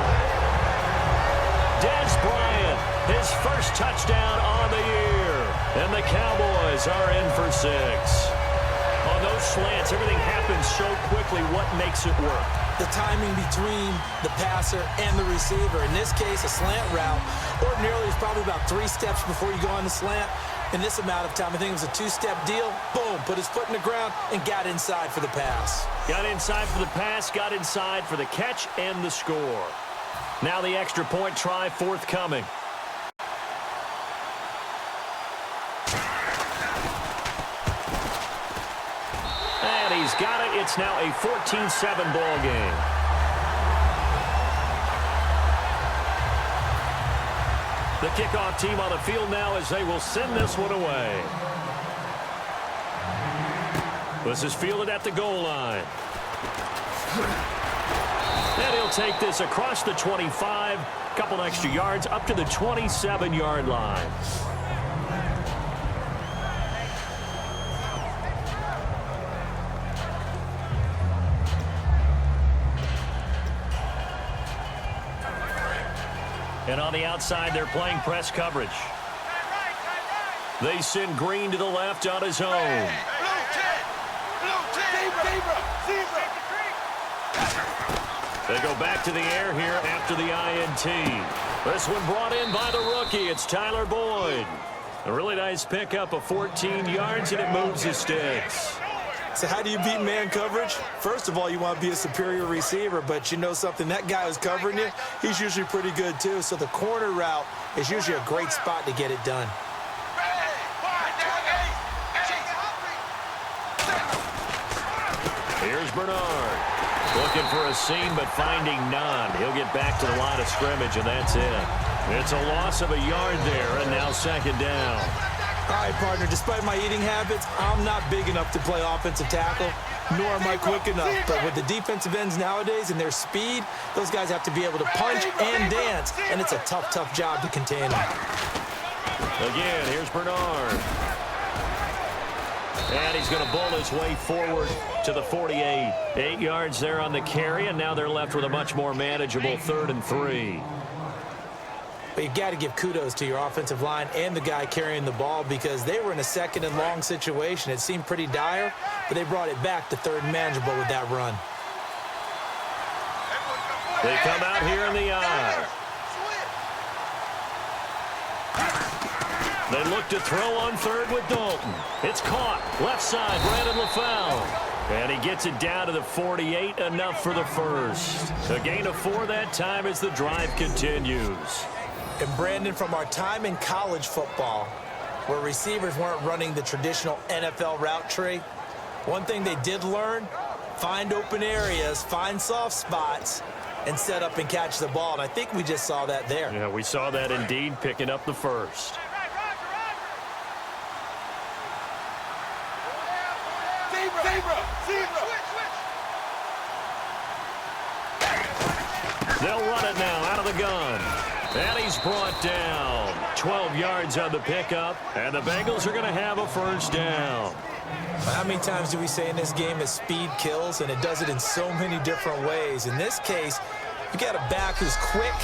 Dez Bryant, his first touchdown on the year. And the Cowboys are in for 6. On those slants, everything happens so quickly. What makes it work? The timing between the passer and the receiver. In this case, a slant route. Ordinarily, it's probably about 3 steps before you go on the slant. In this amount of time, I think it was a 2-step deal. Boom, put his foot in the ground and got inside for the pass. Got inside for the pass, got inside for the catch and the score. Now the extra point try forthcoming. And he's got it. It's now a 14-7 ball game. The kickoff team on the field now as they will send this one away. This is fielded at the goal line. And he'll take this across the 25. Couple extra yards up to the 27-yard line. And on the outside, they're playing press coverage. They send Green to the left on his own. They go back to the air here after the INT. This one brought in by the rookie. It's Tyler Boyd. A really nice pickup of 14 yards, and it moves the sticks. So how do you beat man coverage? First of all, you want to be a superior receiver, but you know something, that guy who's covering you, he's usually pretty good too. So the corner route is usually a great spot to get it done. Here's Bernard. Looking for a seam, but finding none. He'll get back to the line of scrimmage, and that's it. It's a loss of a yard there, and now 2nd down. All right, partner, despite my eating habits, I'm not big enough to play offensive tackle, nor am I quick enough. But with the defensive ends nowadays and their speed, those guys have to be able to punch and dance, and it's a tough, tough job to contain them. Again, here's Bernard. And he's going to bowl his way forward to the 48. 8 yards there on the carry, and now they're left with a much more manageable 3rd and 3. But you've got to give kudos to your offensive line and the guy carrying the ball because they were in a 2nd and long situation. It seemed pretty dire, but they brought it back to 3rd and manageable with that run. They come out here in the eye. They look to throw on 3rd with Dalton. It's caught. Left side, Brandon LaFell. And he gets it down to the 48, enough for the first. A gain of 4 that time as the drive continues. And Brandon, from our time in college football, where receivers weren't running the traditional NFL route tree, one thing they did learn, find open areas, find soft spots, and set up and catch the ball. And I think we just saw that there. Yeah, we saw that indeed, picking up the first. They'll run it now out of the gun. And he's brought down. 12 yards on the pickup, and the Bengals are going to have a 1st down. How many times do we say in this game that speed kills, and it does it in so many different ways? In this case, you got a back who's quick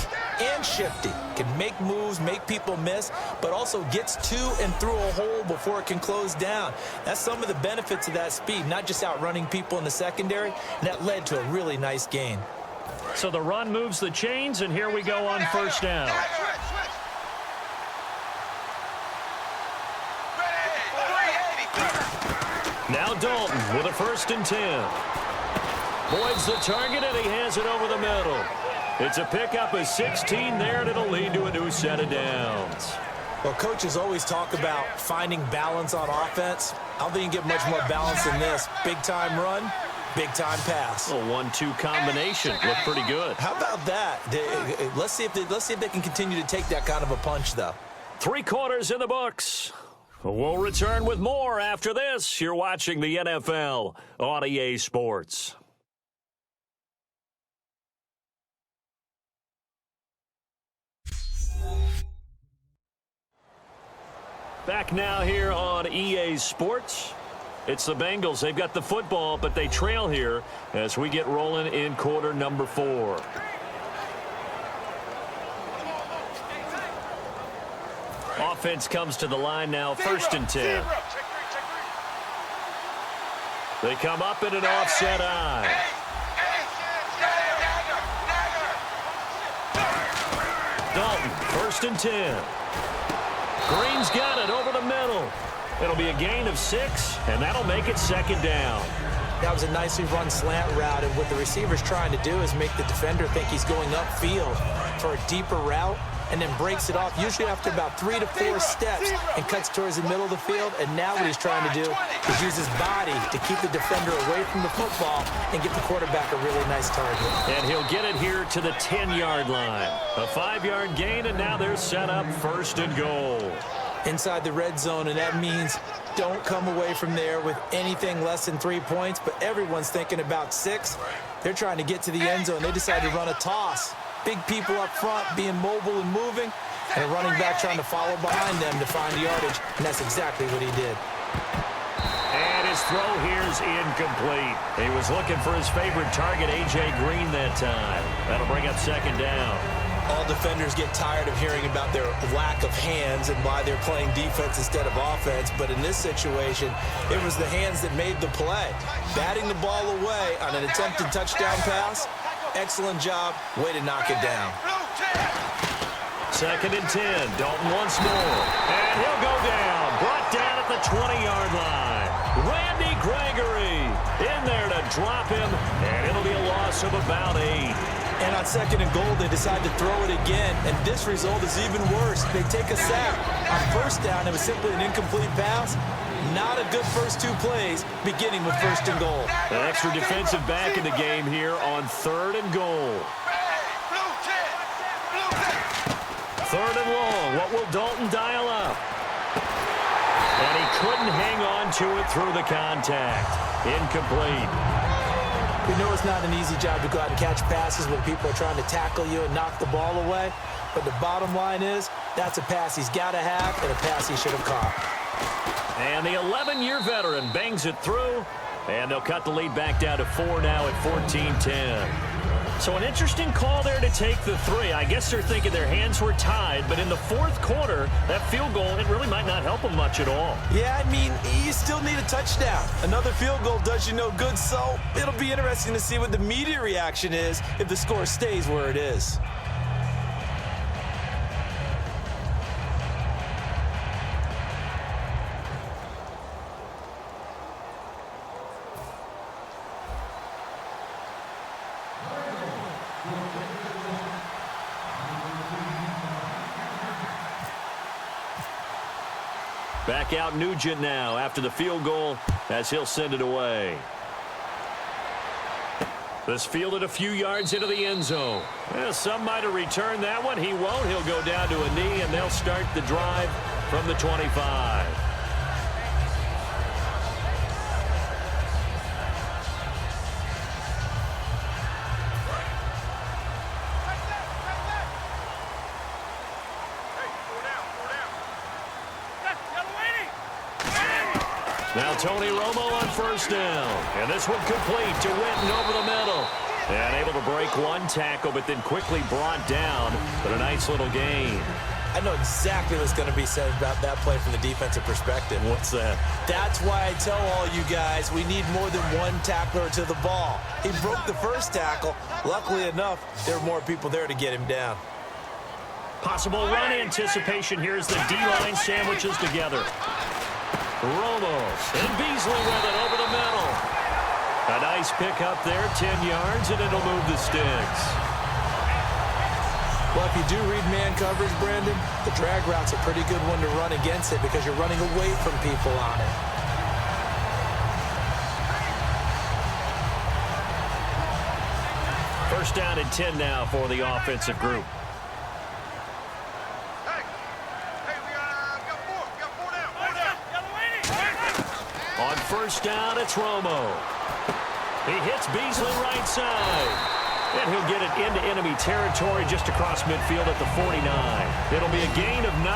and shifty, can make moves, make people miss, but also gets to and through a hole before it can close down. That's some of the benefits of that speed, not just outrunning people in the secondary, and that led to a really nice gain. So the run moves the chains, and here we go on 1st down. Now Dalton with a 1st and 10. Boyd's the target, and he has it over the middle. It's a pickup of 16 there, and it'll lead to a new set of downs. Well, coaches always talk about finding balance on offense. I don't think you can get much more balance than this. Big-time run, big-time pass. A 1-2 combination. Looked pretty good. How about that? Let's see if they can continue to take that kind of a punch, though. 3 quarters in the books. We'll return with more after this. You're watching the NFL on EA Sports. Back now here on EA Sports. It's the Bengals. They've got the football, but they trail here as we get rolling in quarter number 4. Offense comes to the line now, 1st and 10. They come up in an offset eye. Dalton, 1st and 10. Green's got it over the middle. It'll be a gain of 6, and that'll make it 2nd down. That was a nicely run slant route, and what the receiver's trying to do is make the defender think he's going upfield for a deeper route, and then breaks it off, usually after about 3 to 4 steps, and cuts towards the middle of the field. And now what he's trying to do is use his body to keep the defender away from the football and get the quarterback a really nice target. And he'll get it here to the 10-yard line. A 5-yard gain, and now they're set up 1st and goal. Inside the red zone, and that means don't come away from there with anything less than 3 points, but everyone's thinking about 6. They're trying to get to the end zone. They decide to run a toss. Big people up front being mobile and moving, and a running back trying to follow behind them to find yardage, and that's exactly what he did. And his throw here's incomplete. He was looking for his favorite target, A.J. Green, that time. That'll bring up 2nd down. All defenders get tired of hearing about their lack of hands and why they're playing defense instead of offense, but in this situation, it was the hands that made the play. Batting the ball away on an attempted touchdown pass, excellent job, way to knock it down. 2nd and 10, Dalton once more, and he'll go down, brought down at the 20-yard line. Randy Gregory in there to drop him, and it'll be a loss of about 8. And on 2nd and goal, they decide to throw it again, and this result is even worse. They take a sack. On 1st down, it was simply an incomplete pass. Not a good first 2 plays, beginning with 1st and goal. An extra defensive back in the game here on 3rd and goal. 3rd and long. What will Dalton dial up? And he couldn't hang on to it through the contact. Incomplete. We know it's not an easy job to go out and catch passes when people are trying to tackle you and knock the ball away. But the bottom line is, that's a pass he's got to have and a pass he should have caught. And the 11-year veteran bangs it through, and they'll cut the lead back down to 4 now at 14-10. So an interesting call there to take the 3. I guess they're thinking their hands were tied, but in the 4th quarter, that field goal, it really might not help them much at all. Yeah, I mean, you still need a touchdown. Another field goal does you no good, so it'll be interesting to see what the media reaction is if the score stays where it is. Back out Nugent now after the field goal as he'll send it away. This fielded a few yards into the end zone. Well, some might have returned that one. He won't. He'll go down to a knee, and they'll start the drive from the 25. Now Tony Romo on 1st down. And this one complete to Witten over the middle. And able to break one tackle, but then quickly brought down. But a nice little gain. I know exactly what's going to be said about that play from the defensive perspective. What's that? That's why I tell all you guys we need more than one tackler to the ball. He broke the 1st tackle. Luckily enough, there were more people there to get him down. Possible run anticipation here as the D-line sandwiches together. Romo and Beasley with it over the middle. A nice pick up there, 10 yards, and it'll move the sticks. Well, if you do read man coverage, Brandon, the drag route's a pretty good one to run against it because you're running away from people on it. First down and 10 now for the offensive group. Hey, we got four down. On first down, it's Romo. He hits Beasley right side. And he'll get it into enemy territory just across midfield at the 49. It'll be a gain of 9,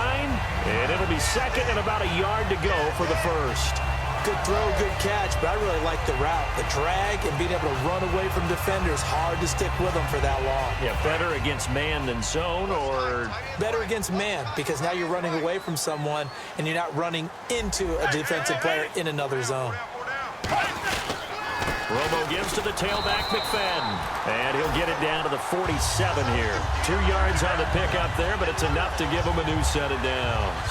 and it'll be second and about a yard to go for the first. Good throw, good catch, but I really like the route. The drag and being able to run away from defenders, hard to stick with them for that long. Yeah, better against man than zone, or better against man, because now you're running away from someone and you're not running into a defensive player in another zone. Romo gives to the tailback, McFadden. And he'll get it down to the 47 here. 2 yards on the pickup there, but it's enough to give him a new set of downs.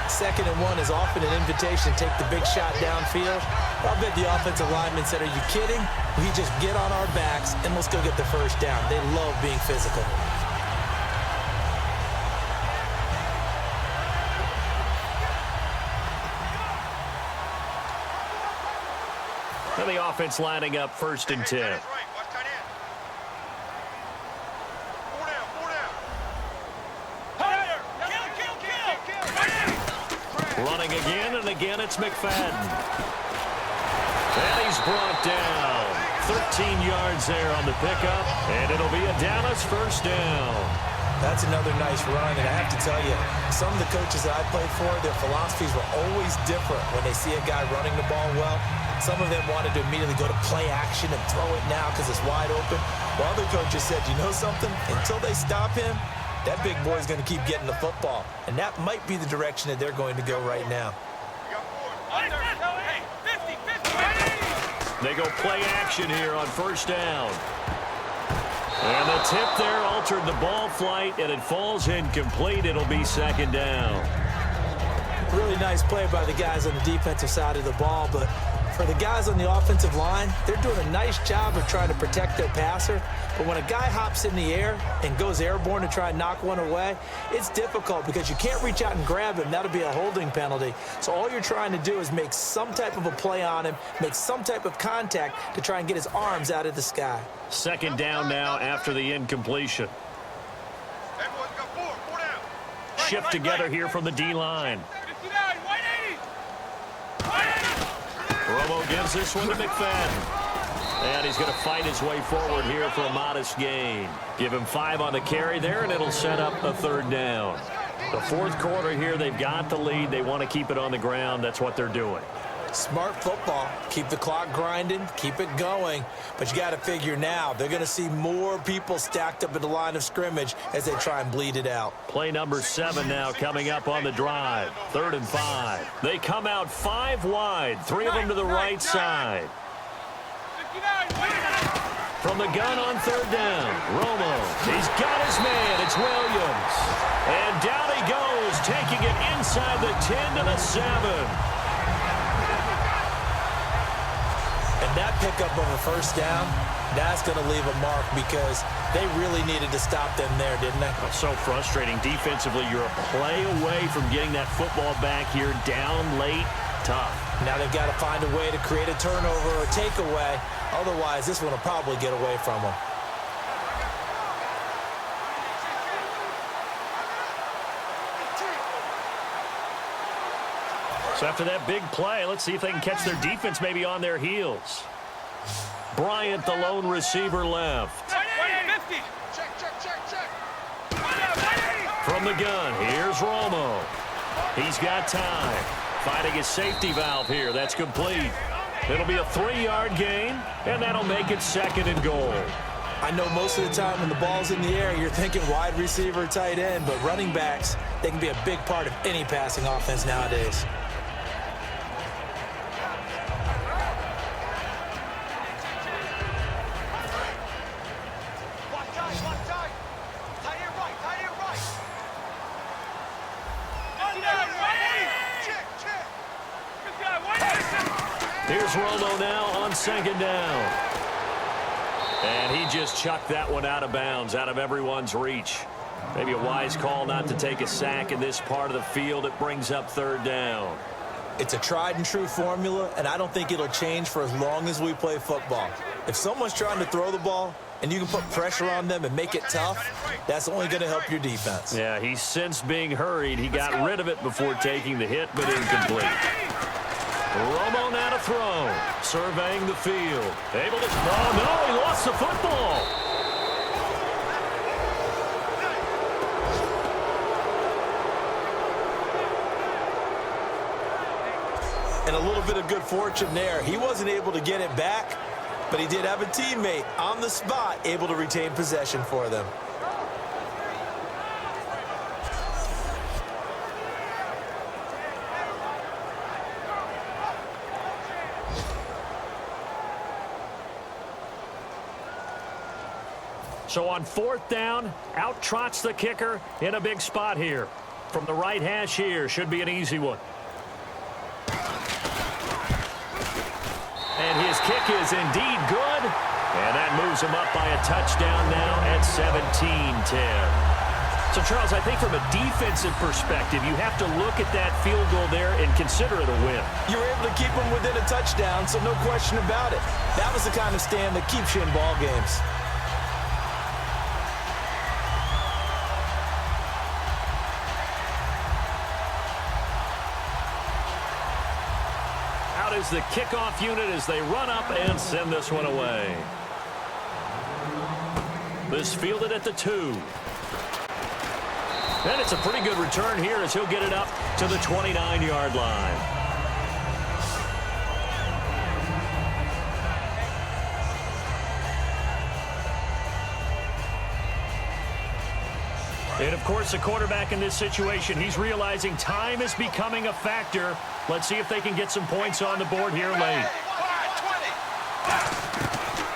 2nd and 1 is often an invitation to take the big shot downfield. I'll bet the offensive lineman said, "Are you kidding? We just get on our backs and let's go get the first down." They love being physical. And the offense lining up 1st and 10. Running again, and again it's McFadden. And he's brought down. 13 yards there on the pickup, and it'll be a Dallas first down. That's another nice run, and I have to tell you, some of the coaches that I played for, their philosophies were always different when they see a guy running the ball well. Some of them wanted to immediately go to play action and throw it now because it's wide open. While other coaches said, you know something? Until they stop him, that big boy's going to keep getting the football. And that might be the direction that they're going to go right now. They go play action here on first down. And the tip there altered the ball flight, and it falls incomplete. It'll be 2nd down. Really nice play by the guys on the defensive side of the ball, but for the guys on the offensive line, they're doing a nice job of trying to protect their passer. But when a guy hops in the air and goes airborne to try and knock one away, it's difficult because you can't reach out and grab him. That'll be a holding penalty. So all you're trying to do is make some type of a play on him, make some type of contact to try and get his arms out of the sky. 2nd down now after the incompletion. Shift together here from the D-line. Romo gives this one to McFadden. And he's going to fight his way forward here for a modest gain. Give him 5 on the carry there, and it'll set up a 3rd down. The 4th quarter here, they've got the lead. They want to keep it on the ground. That's what they're doing. Smart football. Keep the clock grinding. Keep it going. But you got to figure now, they're going to see more people stacked up at the line of scrimmage as they try and bleed it out. Play number 7 now coming up on the drive. 3rd and 5. They come out 5 wide. 3 of them to the right side. From the gun on 3rd down, Romo. He's got his man. It's Williams. And down he goes, taking it inside the 10 to the 7. And that pickup of a first down, that's going to leave a mark because they really needed to stop them there, didn't they? Oh, so frustrating. Defensively, you're a play away from getting that football back here down late. Tough. Now they've got to find a way to create a turnover or a takeaway. Otherwise, this one will probably get away from them. So after that big play, let's see if they can catch their defense maybe on their heels. Bryant, the lone receiver, left. From the gun, here's Romo. He's got time. Finding his safety valve here. That's complete. It'll be a 3-yard gain, and that'll make it 2nd and goal. I know most of the time when the ball's in the air, you're thinking wide receiver, tight end, but running backs, they can be a big part of any passing offense nowadays. Here's Romo now on 2nd down. And he just chucked that one out of bounds, out of everyone's reach. Maybe a wise call not to take a sack in this part of the field. It brings up third down. It's a tried and true formula, and I don't think it'll change for as long as we play football. If someone's trying to throw the ball and you can put pressure on them and make it tough, that's only going to help your defense. Yeah, he's sensed being hurried. He got rid of it before taking the hit, but incomplete. Romo now to throw. Surveying the field. Able to... Oh, no, he lost the football. And a little bit of good fortune there. He wasn't able to get it back, but he did have a teammate on the spot able to retain possession for them. So on fourth down, out trots the kicker in a big spot here. From the right hash here, should be an easy one. And his kick is indeed good. And that moves him up by a touchdown now at 17-10. So, Charles, I think from a defensive perspective, you have to look at that field goal there and consider it a win. You were able to keep him within a touchdown, so no question about it. That was the kind of stand that keeps you in ball games. Is the kickoff unit as they run up and send this one away. This fielded at the 2. And it's a pretty good return here as he'll get it up to the 29-yard line. And, of course, the quarterback in this situation, he's realizing time is becoming a factor. Let's see if they can get some points on the board here late.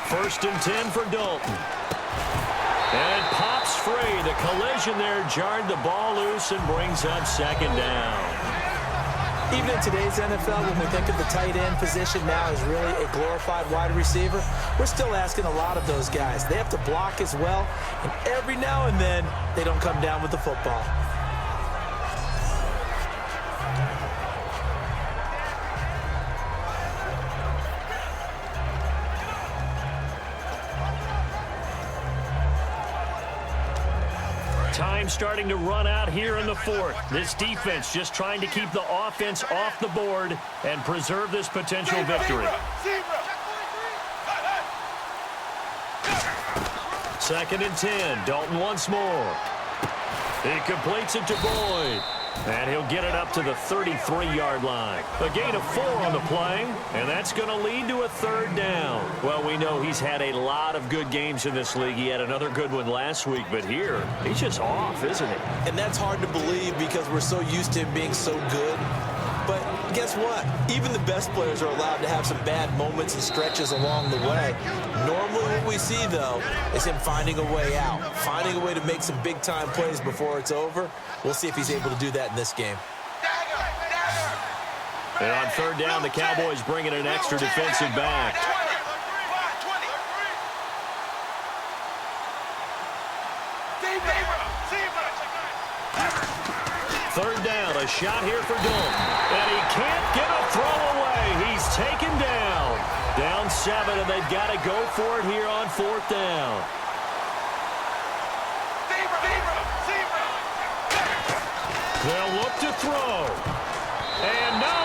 First and 10 for Dalton. And it pops free. The collision there jarred the ball loose and brings up second down. Even in today's NFL, when we think of the tight end position now as really a glorified wide receiver, we're still asking a lot of those guys. They have to block as well, and every now and then, they don't come down with the football. Time starting to run out here in the fourth. This defense just trying to keep the offense off the board and preserve this potential victory. Second and 10. Dalton once more. He completes it to Boyd. And he'll get it up to the 33-yard line. A gain of 4 on the play, and that's going to lead to a third down. Well, we know he's had a lot of good games in this league. He had another good one last week, but here, he's just off, isn't he? And that's hard to believe because we're so used to him being so good. But guess what? Even the best players are allowed to have some bad moments and stretches along the way. Normally what we see, though, is him finding a way out, finding a way to make some big-time plays before it's over. We'll see if he's able to do that in this game. And on third down, the Cowboys bring in an extra defensive back. Third down, a shot here for Dalton. And he can't get a throw away. He's taken down. Down 7, and they've got to go for it here on fourth down. They'll look to throw. And no,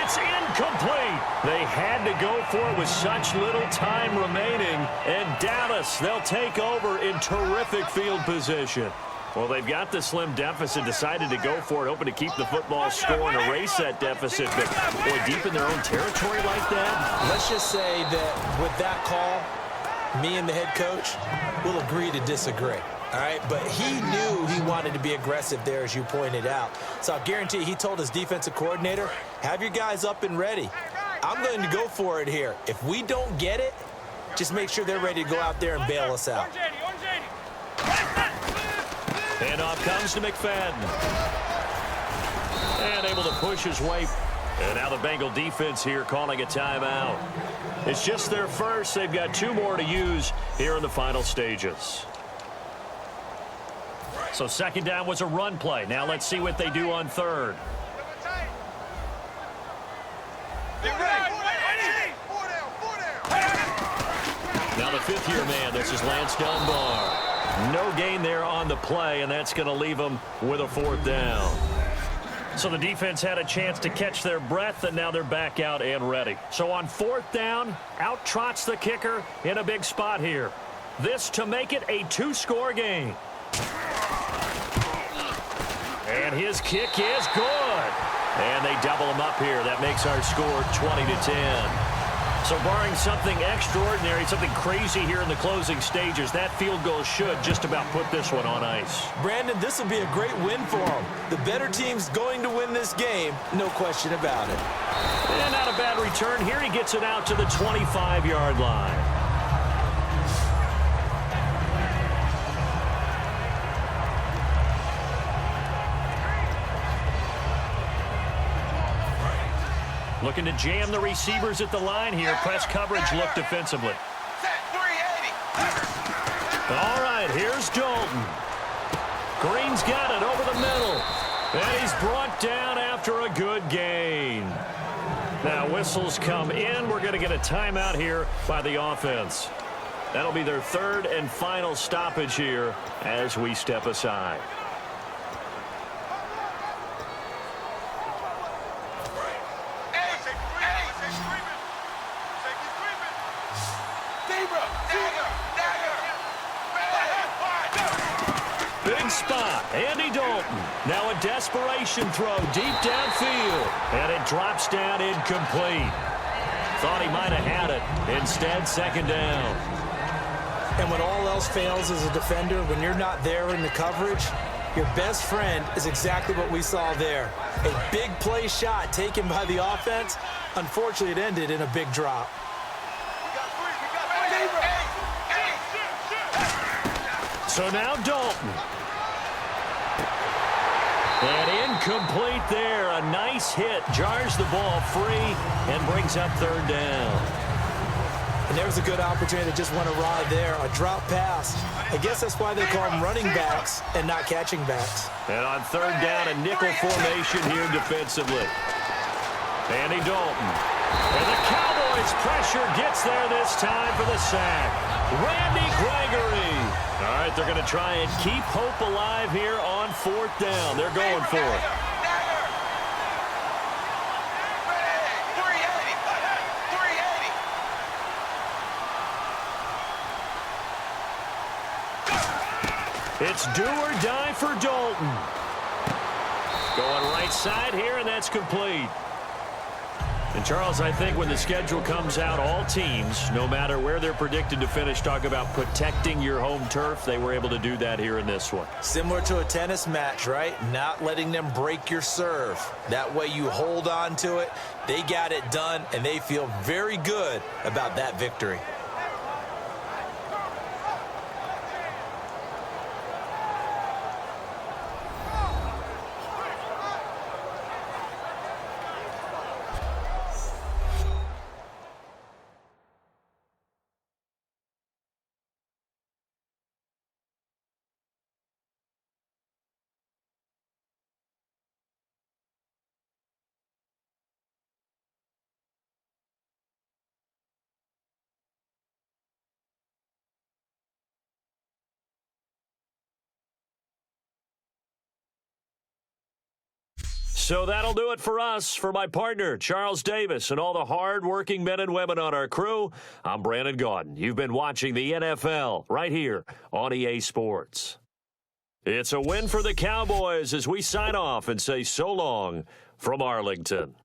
it's incomplete. They had to go for it with such little time remaining. And Dallas, they'll take over in terrific field position. Well, they've got the slim deficit, decided to go for it, hoping to keep the football score and erase that deficit. But, boy, deep in their own territory like that. Let's just say that with that call, me and the head coach will agree to disagree. All right, but he knew he wanted to be aggressive there, as you pointed out. So I guarantee he told his defensive coordinator, have your guys up and ready. I'm going to go for it here. If we don't get it, just make sure they're ready to go out there and bail us out. Handoff comes to McFadden. And able to push his way. And now the Bengal defense here calling a timeout. It's just their first. They've got 2 more to use here in the final stages. So second down was a run play. Now let's see what they do on third. Now the fifth-year man, this is Lance Dunbar. No gain there on the play, and that's going to leave them with a fourth down. So the defense had a chance to catch their breath, and now they're back out and ready. So on fourth down, out trots the kicker in a big spot here. This to make it a two-score game. And his kick is good. And they double him up here. That makes our score 20-10. So barring something extraordinary, something crazy here in the closing stages, that field goal should just about put this one on ice. Brandon, this will be a great win for them. The better team's going to win this game, no question about it. And not a bad return here. He gets it out to the 25-yard line. Looking to jam the receivers at the line here. Press coverage look defensively. All right, here's Dalton. Green's got it over the middle. And he's brought down after a good gain. Now whistles come in. We're going to get a timeout here by the offense. That'll be their third and final stoppage here as we step aside. Big spot, Andy Dalton. Now a desperation throw deep downfield. And it drops down incomplete. Thought he might have had it. Instead, second down. And when all else fails as a defender, when you're not there in the coverage, your best friend is exactly what we saw there. A big play shot taken by the offense. Unfortunately, it ended in a big drop. So now Dalton. And incomplete there. A nice hit. Jars the ball free and brings up third down. And there was a good opportunity that just went awry there. A drop pass. I guess that's why they call them running backs and not catching backs. And on third down, a nickel formation here defensively. Andy Dalton. And the Cowboys pressure gets there this time for the sack. Randy Gregory. All right, they're going to try and keep hope alive here on fourth down. They're going for it. It's do or die for Dalton. Going right side here, and that's complete. And, Charles, I think when the schedule comes out, all teams, no matter where they're predicted to finish, talk about protecting your home turf. They were able to do that here in this one. Similar to a tennis match, right? Not letting them break your serve. That way you hold on to it. They got it done, and they feel very good about that victory. So that'll do it for us. For my partner, Charles Davis, and all the hard-working men and women on our crew, I'm Brandon Gaudin. You've been watching the NFL right here on EA Sports. It's a win for the Cowboys as we sign off and say so long from Arlington.